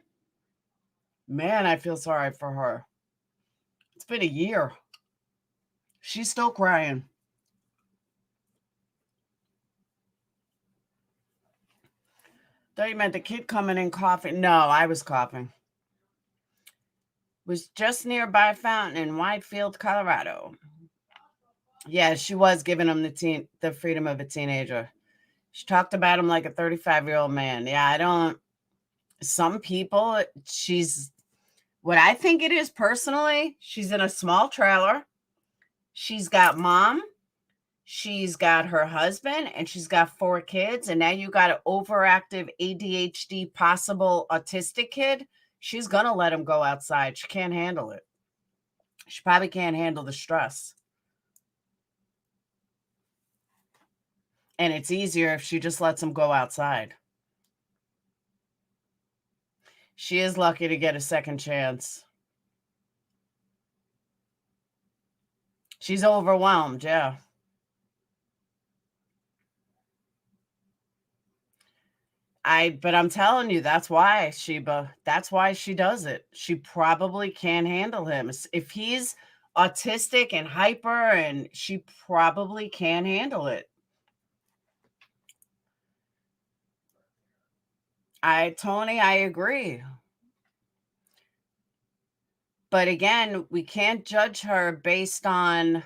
Man, I feel sorry for her. It's been a year. She's still crying. Thought you meant the kid coming in coughing. No, I was coughing. Was just nearby fountain in Whitefield, Colorado. Yeah, she was giving him the freedom of a teenager. She talked about him like a 35-year-old man. Yeah, some people, what I think it is personally, she's in a small trailer. She's got mom. She's got her husband and she's got 4 kids. And now you got an overactive ADHD, possible autistic kid. She's going to let him go outside. She can't handle it. She probably can't handle the stress. And it's easier if she just lets him go outside. She is lucky to get a second chance. She's overwhelmed, yeah. But I'm telling you, that's why, Sheba. That's why she does it. She probably can't handle him. If he's autistic and hyper, and she probably can't handle it. Tony, I agree. But again, we can't judge her based on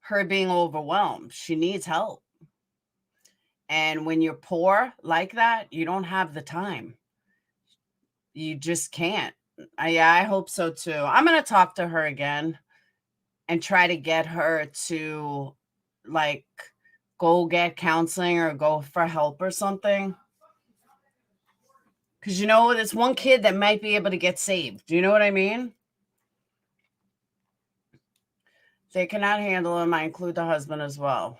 her being overwhelmed. She needs help. And when you're poor like that, you don't have the time. You just can't. I hope so too. I'm going to talk to her again and try to get her to like go get counseling or go for help or something. Because, there's one kid that might be able to get saved. Do you know what I mean? They cannot handle him. I include the husband as well.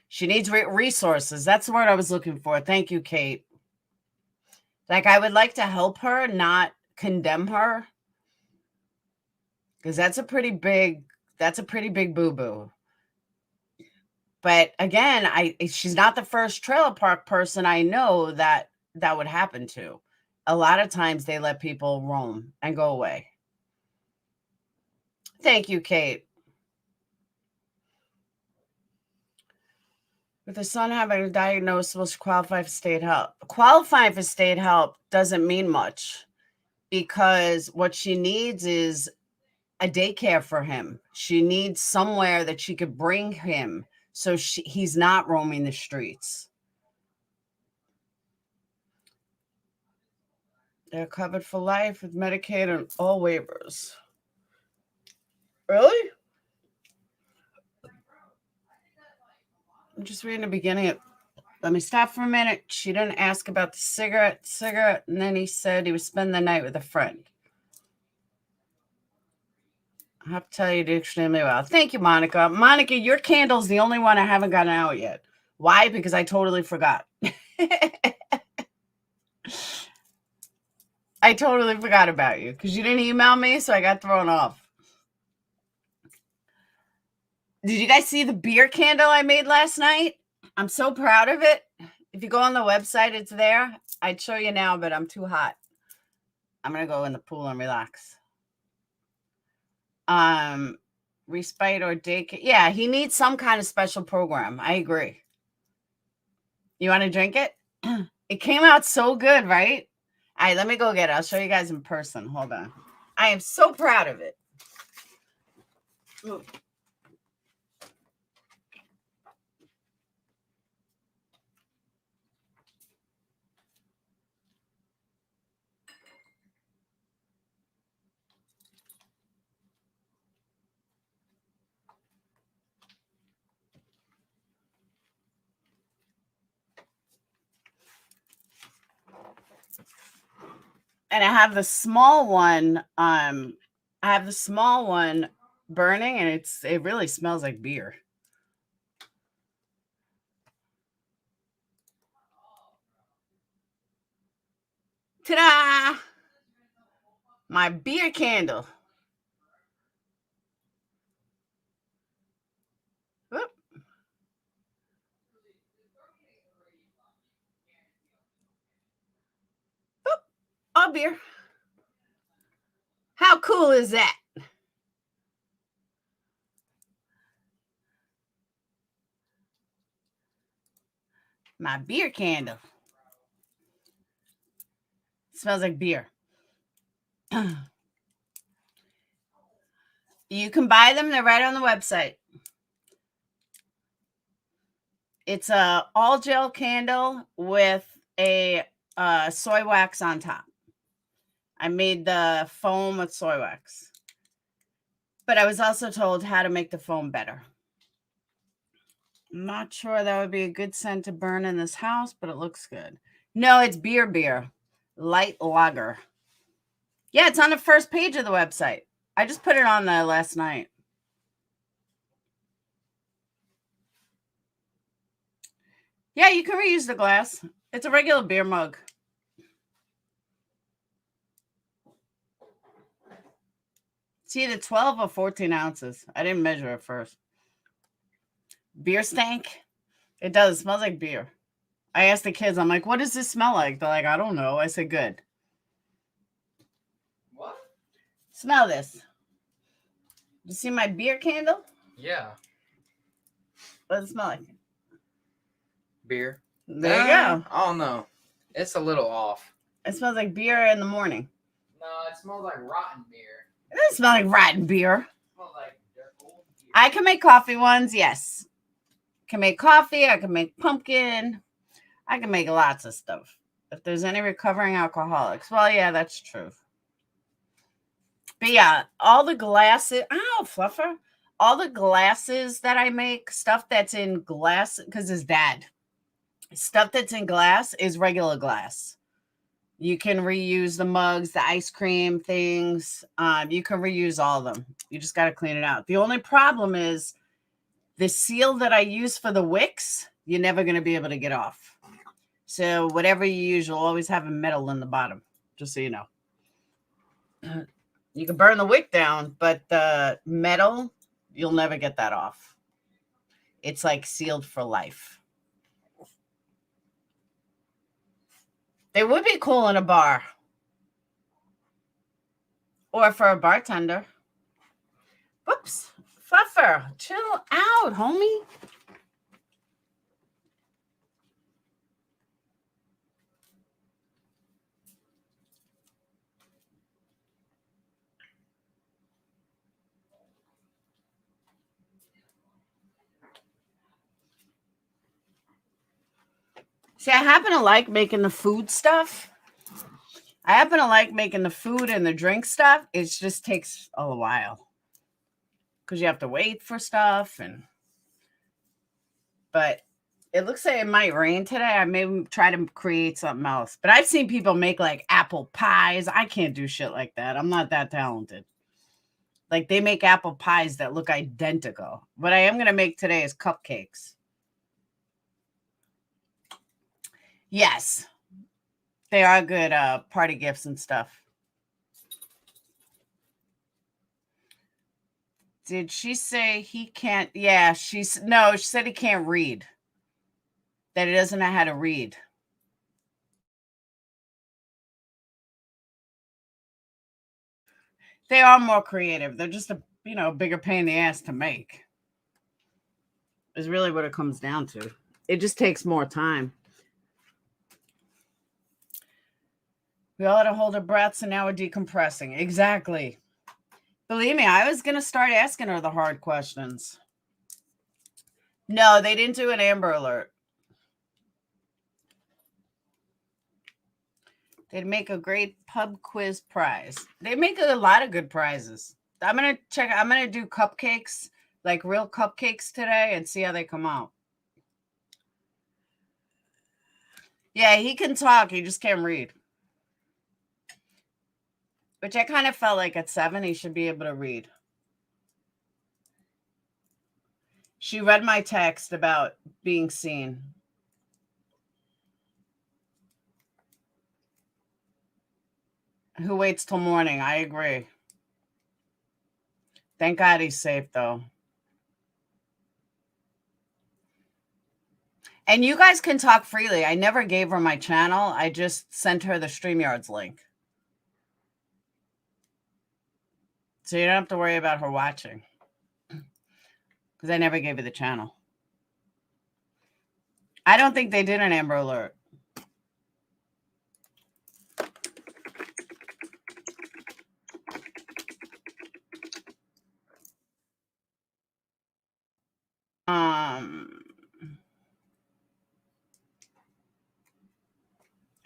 She needs resources. That's the word I was looking for. Thank you, Kate. Like, I would like to help her, not condemn her. Because that's a pretty big boo-boo. But again, she's not the first trailer park person I know that would happen to. A lot of times they let people roam and go away. Thank you, Kate. With the son having a diagnosis, will she qualify for state help? Qualifying for state help doesn't mean much, because what she needs is a daycare for him. She needs somewhere that she could bring him so he's not roaming the streets. They're covered for life with Medicaid and all waivers. Really? I'm just reading the beginning. Let me stop for a minute. She didn't ask about the cigarette, and then he said he would spend the night with a friend. I have to tell you, did extremely well. Thank you, Monica. Monica, your candle's the only one I haven't gotten out yet. Why? Because I totally forgot. I totally forgot about you because you didn't email me, so I got thrown off. Did you guys see the beer candle I made last night? I'm so proud of it. If you go on the website, it's there. I'd show you now, but I'm too hot. I'm going to go in the pool and relax. Respite or daycare. Yeah, he needs some kind of special program. I agree. You want to drink it? It came out so good, right? All right, let me go get it. I'll show you guys in person. Hold on. I am so proud of it. Ooh. And I have the small one. I have the small one burning, and it really smells like beer. Ta-da! My beer candle. Whoop. Whoop. All beer. How cool is that? My beer candle. It smells like beer. You can buy them. They're right on the website. It's a all gel candle with a soy wax on top. I made the foam with soy wax. But I was also told how to make the foam better. I'm not sure that would be a good scent to burn in this house, but it looks good. No, it's beer. Light lager. Yeah, it's on the first page of the website. I just put it on there last night. Yeah, you can reuse the glass. It's a regular beer mug. It's either 12 or 14 ounces. I didn't measure it first. Beer stank? It does. It smells like beer. I asked the kids, I'm like, what does this smell like? They're like, I don't know. I said, good.
What?
Smell this. You see my beer candle?
Yeah.
What does it smell like?
Beer.
There you go.
I don't know. It's a little off.
It smells like beer in the morning.
No, it smells like rotten beer.
It doesn't smell like rotten beer.
It smells like old beer.
I can make coffee ones, yes. Can make coffee. I can make pumpkin. I can make lots of stuff. If there's any recovering alcoholics. Well, yeah, that's true. But yeah, all the glasses. Ow, Fluffer. All the glasses that I make, stuff that's in glass, because it's dad. Stuff that's in glass is regular glass. You can reuse the mugs, the ice cream things. You can reuse all of them. You just got to clean it out. The only problem is the seal that I use for the wicks, you're never going to be able to get off. So whatever you use, you'll always have a metal in the bottom, just so you know. You can burn the wick down, but the metal, you'll never get that off. It's like sealed for life. They would be cool in a bar. Or for a bartender. Whoops. Fluffer, chill out, homie. See, I happen to like making the food stuff. I happen to like making the food and the drink stuff. It just takes a while. Because you have to wait for stuff. But it looks like it might rain today. I may try to create something else. But I've seen people make like apple pies. I can't do shit like that. I'm not that talented. Like they make apple pies that look identical. What I am going to make today is cupcakes. Yes. They are good party gifts and stuff. Did she say he can't? Yeah, she said he can't read. That he doesn't know how to read. They are more creative. They're just a bigger pain in the ass to make. Is really what it comes down to. It just takes more time. We all had to hold our breaths, and now we're decompressing. Exactly. Believe me, I was going to start asking her the hard questions. No, they didn't do an Amber Alert. They'd make a great pub quiz prize. They make a lot of good prizes. I'm going to do cupcakes, like real cupcakes today, and see how they come out. Yeah, he can talk. He just can't read. Which I kind of felt like at 7, he should be able to read. She read my text about being seen. Who waits till morning? I agree. Thank God he's safe, though. And you guys can talk freely. I never gave her my channel. I just sent her the StreamYards link. So you don't have to worry about her watching. Because I never gave you the channel. I don't think they did an Amber Alert.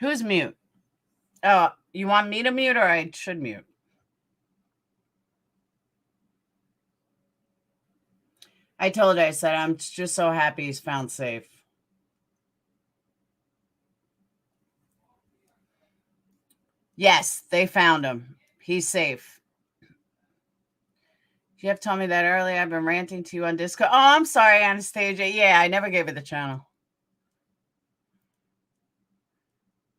Who's mute? Oh, you want me to mute or I should mute? I told her, I said, I'm just so happy he's found safe. Yes, they found him. He's safe. You have told me that earlier. I've been ranting to you on Discord. Oh, I'm sorry, Anastasia. Yeah, I never gave her the channel.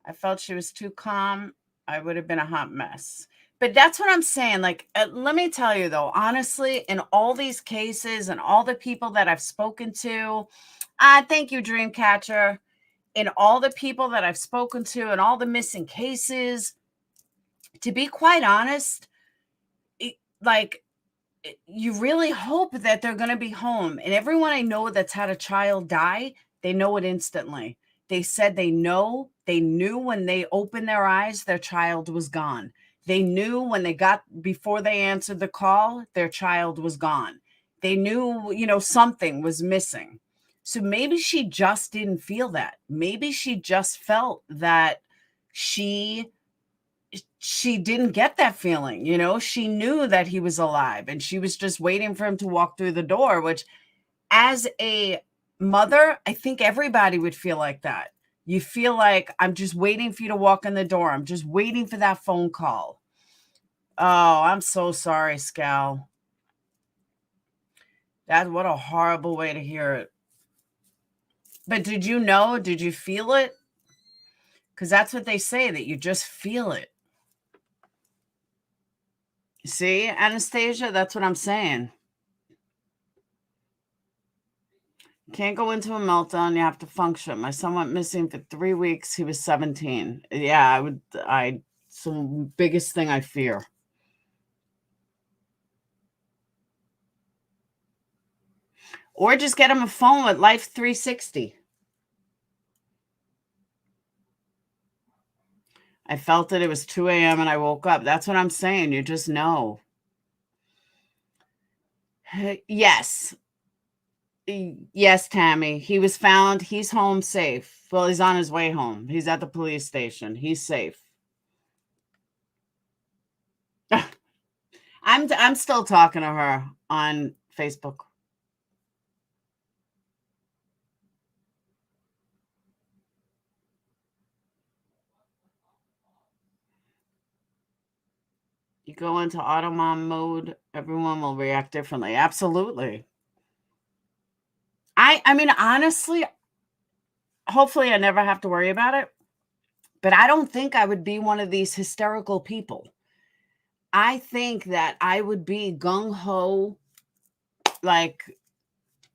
I felt she was too calm. I would have been a hot mess. But that's what I'm saying. Like, let me tell you, though, honestly, in all these cases and all the people that I've spoken to, thank you, Dreamcatcher. In all the people that I've spoken to and all the missing cases, to be quite honest, you really hope that they're going to be home. And everyone I know that's had a child die, they know it instantly. They said they knew when they opened their eyes, their child was gone. They knew when before they answered the call, their child was gone. They knew, something was missing. So maybe she just didn't feel that. Maybe she just felt that she didn't get that feeling. She knew that he was alive and she was just waiting for him to walk through the door, which as a mother, I think everybody would feel like that. You feel like, I'm just waiting for you to walk in the door. I'm just waiting for that phone call. Oh, I'm so sorry, Scal. What a horrible way to hear it. But did you feel it? Because that's what they say, that you just feel it. See, Anastasia, that's what I'm saying. Can't go into a meltdown. You have to function. My son went missing for 3 weeks. He was 17. Yeah, it's the biggest thing I fear. Or just get him a phone with Life 360. I felt it. It was 2 a.m. and I woke up. That's what I'm saying. You just know. Yes. Yes, Tammy. He was found. He's home safe. Well, he's on his way home. He's at the police station. He's safe. I'm still talking to her on Facebook. You go into auto mom mode, everyone will react differently. Absolutely. I mean, honestly, hopefully I never have to worry about it. But I don't think I would be one of these hysterical people. I think that I would be gung-ho, like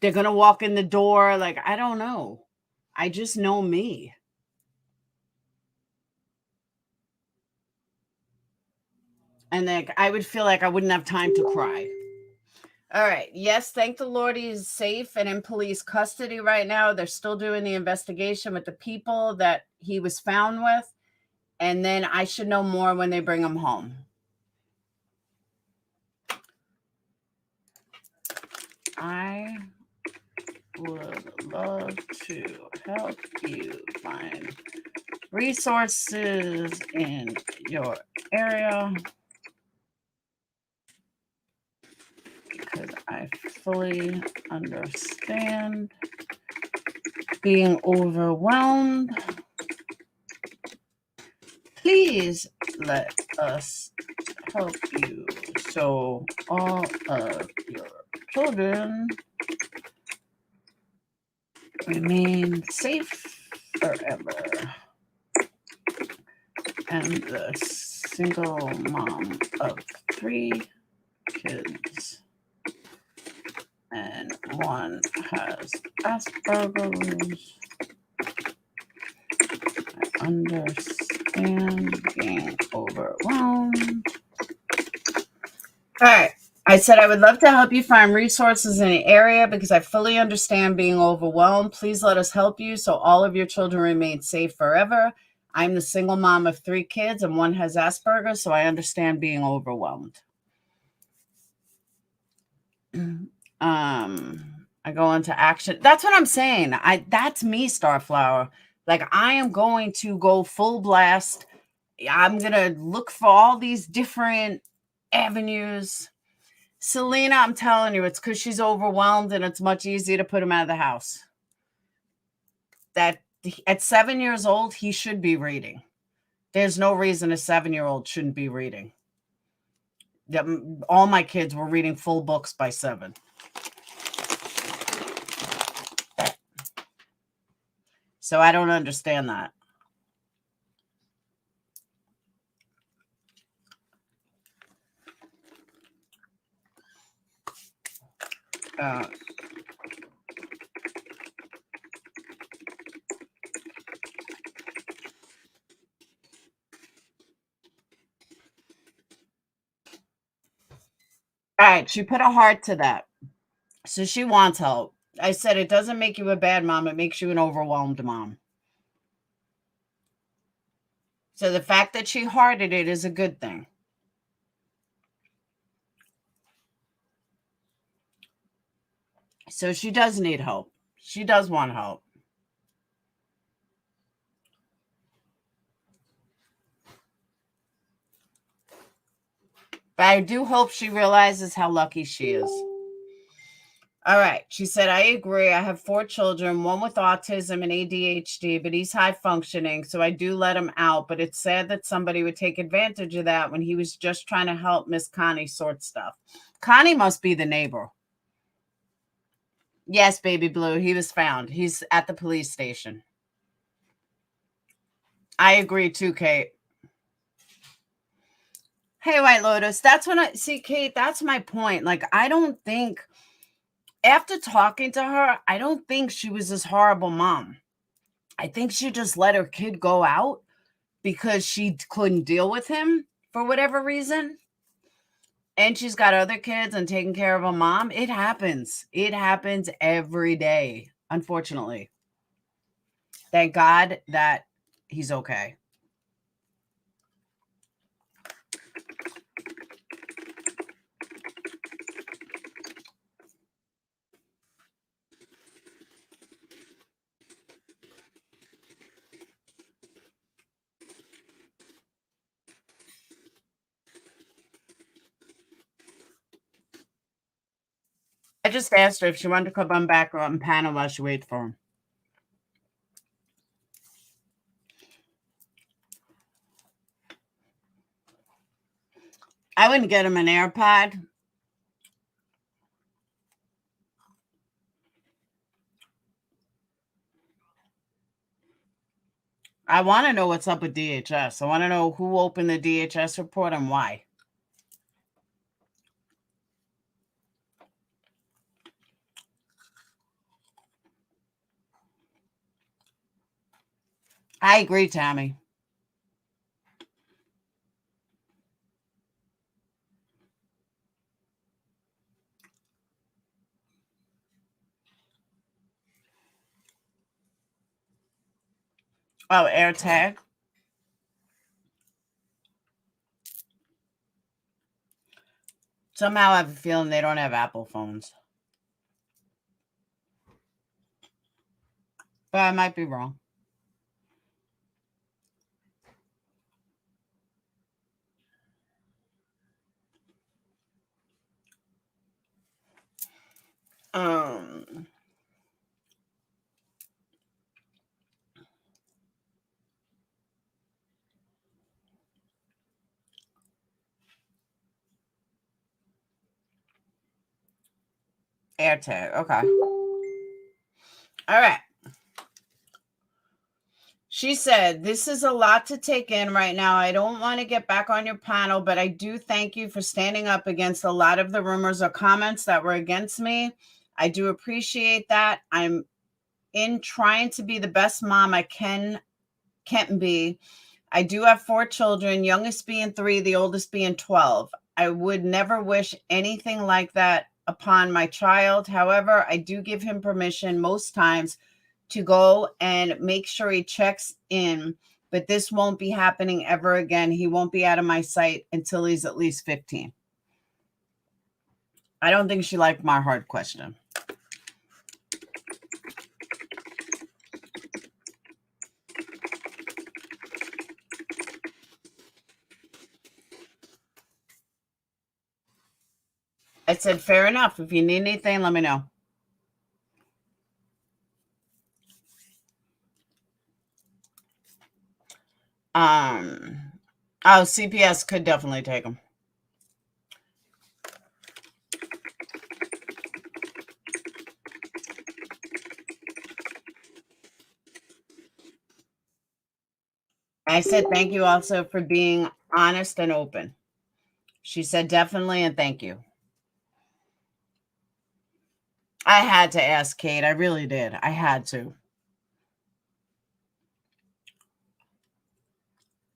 they're going to walk in the door. Like, I don't know. I just know me. And like, I would feel like I wouldn't have time to cry. All right. Yes, thank the Lord he's safe and in police custody right now. They're still doing the investigation with the people that he was found with. And then I should know more when they bring him home. I would love to help you find resources in your area because I fully understand being overwhelmed. Please let us help you so all of your children remain safe forever. And the single mom of 3 kids and one has Asperger's. I understand being overwhelmed. All right. I said I would love to help you find resources in the area because I fully understand being overwhelmed. Please let us help you so all of your children remain safe forever. I'm the single mom of 3 kids and one has Asperger's, so I understand being overwhelmed. I go into action. That's what I'm saying. That's me, Starflower. Like, I am going to go full blast. I'm going to look for all these different avenues. Selena, I'm telling you, it's because she's overwhelmed and it's much easier to put him out of the house. That at 7 years old, he should be reading. There's no reason a 7-year-old shouldn't be reading. All my kids were reading full books by 7. So I don't understand that. All right, she put a heart to that. So she wants help. I said it doesn't make you a bad mom. It makes you an overwhelmed mom. So the fact that she hearted it is a good thing. So she does need help. She does want help. But I do hope she realizes how lucky she is. All right. She said, I agree. I have 4 children, one with autism and ADHD, but he's high functioning. So I do let him out. But it's sad that somebody would take advantage of that when he was just trying to help Miss Connie sort stuff. Connie must be the neighbor. Yes, baby blue. He was found. He's at the police station. I agree too, Kate. Hey, White Lotus. That's when I see, Kate, that's my point. Like, I don't think, after talking to her, I don't think she was this horrible mom. I think she just let her kid go out because she couldn't deal with him for whatever reason. And she's got other kids and taking care of a mom. It happens. It happens every day, unfortunately. Thank God that he's okay. I just asked her if she wanted to come on back on panel while she waits for him. I wouldn't get him an AirPod. I want to know what's up with DHS. I want to know who opened the DHS report and why. I agree, Tammy. Oh, AirTag. Somehow I have a feeling they don't have Apple phones. But I might be wrong. AirTag. Okay. All right. She said, this is a lot to take in right now. I don't want to get back on your panel, but I do thank you for standing up against a lot of the rumors or comments that were against me. I do appreciate that. I'm in trying to be the best mom I can be. I do have 4 children, youngest being 3, the oldest being 12. I would never wish anything like that upon my child. However, I do give him permission most times to go and make sure he checks in, but this won't be happening ever again. He won't be out of my sight until he's at least 15. I don't think she liked my hard question. I said, fair enough. If you need anything, let me know. Oh, CPS could definitely take them. I said, thank you also for being honest and open. She said, definitely, and thank you. I had to ask Kate. I really did. I had to.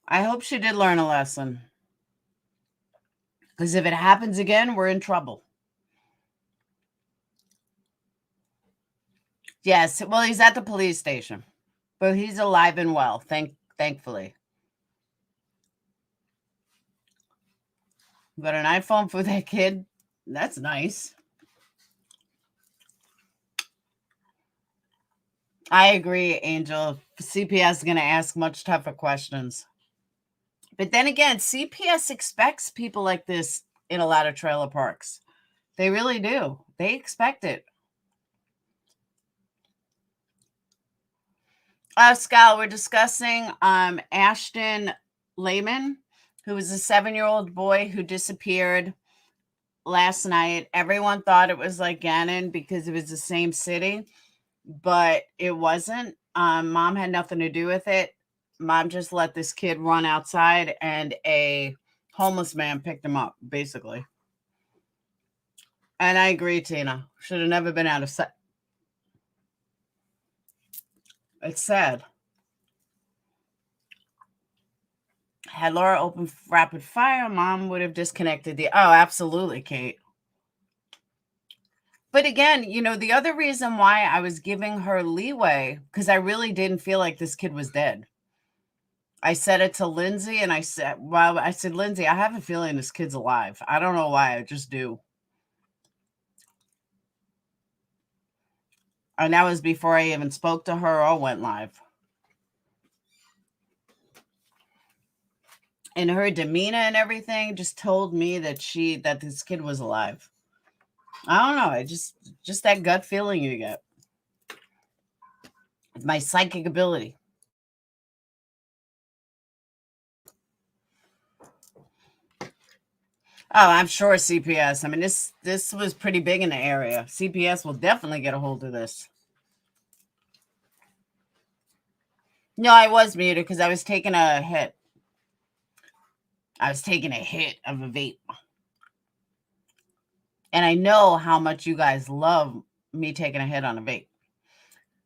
I hope she did learn a lesson. Because if it happens again, we're in trouble. Yes. Well, he's at the police station. But he's alive and well, thankfully. Got an iPhone for that kid. That's nice. I agree, Angel. CPS is going to ask much tougher questions. But then again, CPS expects people like this in a lot of trailer parks. They really do. They expect it. Scott, we're discussing Ashton Laymon, who was a 7-year-old boy who disappeared last night. Everyone thought it was like Gannon because it was the same city, but it wasn't. Mom had nothing to do with it. Mom just let this kid run outside, and a homeless man picked him up, basically. And I agree, Tina. Should have never been out of sight. It's sad. Had Laura open rapid fire, Mom would have disconnected the... Oh, absolutely, Kate. But again, the other reason why I was giving her leeway, because I really didn't feel like this kid was dead. I said it to Lindsay, and I said, Lindsay, I have a feeling this kid's alive. I don't know why, I just do. And that was before I even spoke to her or went live. And her demeanor and everything just told me that this kid was alive. I don't know. I just that gut feeling you get. My psychic ability. Oh, I'm sure CPS. I mean, this was pretty big in the area. CPS will definitely get a hold of this. No, I was muted because I was taking a hit. I was taking a hit of a vape. And I know how much you guys love me taking a hit on a vape.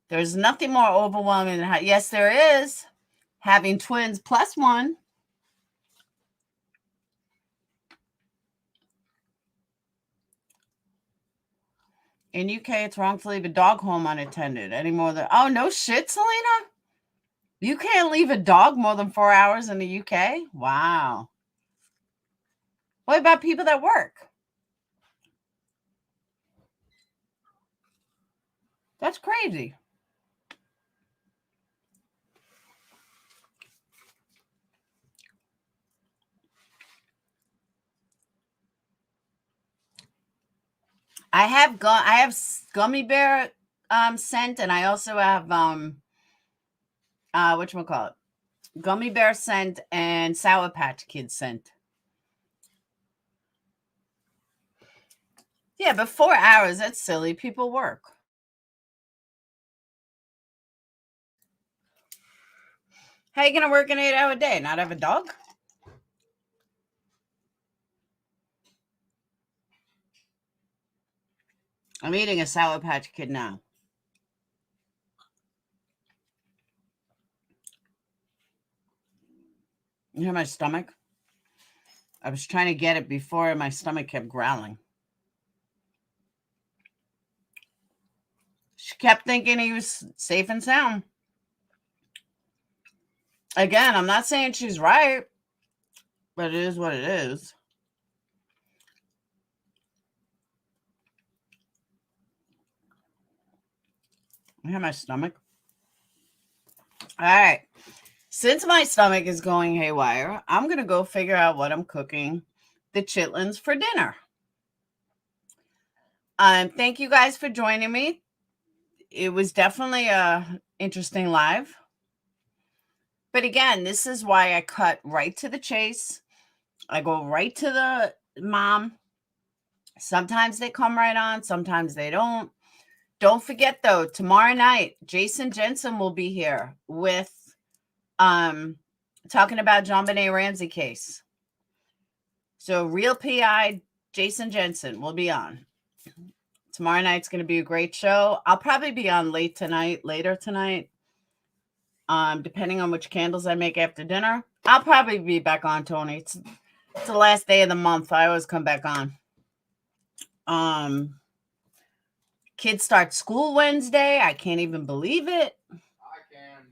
There's nothing more overwhelming than yes, there is. Having twins plus one. In UK, it's wrong to leave a dog home unattended any more than... Oh, no shit, Selena? You can't leave a dog more than 4 hours in the UK? Wow. What about people that work? That's crazy. I have gummy bear scent, and I also have whatchamacallit? Gummy bear scent and Sour Patch Kid scent. Yeah, but 4 hours, that's silly. People work. How are you going to work an 8-hour day? Not have a dog? I'm eating a Sour Patch Kid now. You hear my stomach? I was trying to get it before my stomach kept growling. She kept thinking he was safe and sound. Again, I'm not saying she's right, but it is what it is. You hear my stomach? All right. Since my stomach is going haywire, I'm going to go figure out what I'm cooking the chitlins for dinner. Thank you guys for joining me. It was definitely a interesting live. But again, this is why I cut right to the chase. I go right to the mom. Sometimes they come right on, sometimes they don't. Don't forget though, tomorrow night, Jason Jensen will be here with talking about JonBenet Ramsey case. So Real PI Jason Jensen will be on. Tomorrow night's going to be a great show. I'll probably be on later tonight. Depending on which candles I make after dinner. I'll probably be back on, Tony. It's the last day of the month. I always come back on. Kids start school Wednesday. I can't even believe it.
I can.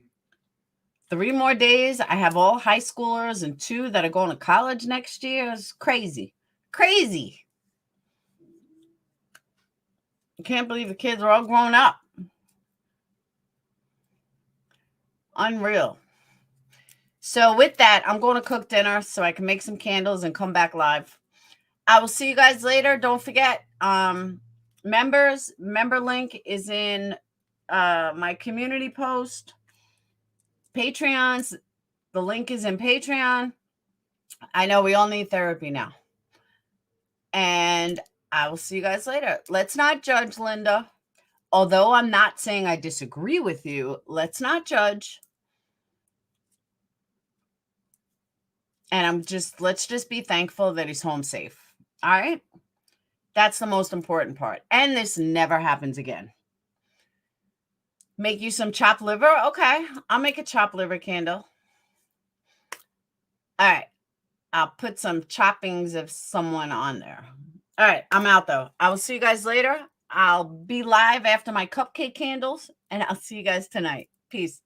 3 more days. I have all high schoolers and 2 that are going to college next year. It's crazy. Crazy. I can't believe the kids are all grown up. Unreal. So with that, I'm going to cook dinner so I can make some candles and come back live. I will see you guys later. Don't forget, member link is in my community post. Patreons, the link is in Patreon. I know we all need therapy now. And I will see you guys later. Let's not judge, Linda. Although I'm not saying I disagree with you, let's not judge. And let's just be thankful that he's home safe. All right? That's the most important part. And this never happens again. Make you some chopped liver? Okay. I'll make a chopped liver candle. All right. I'll put some choppings of someone on there. All right. I'm out, though. I will see you guys later. I'll be live after my cupcake candles, and I'll see you guys tonight. Peace.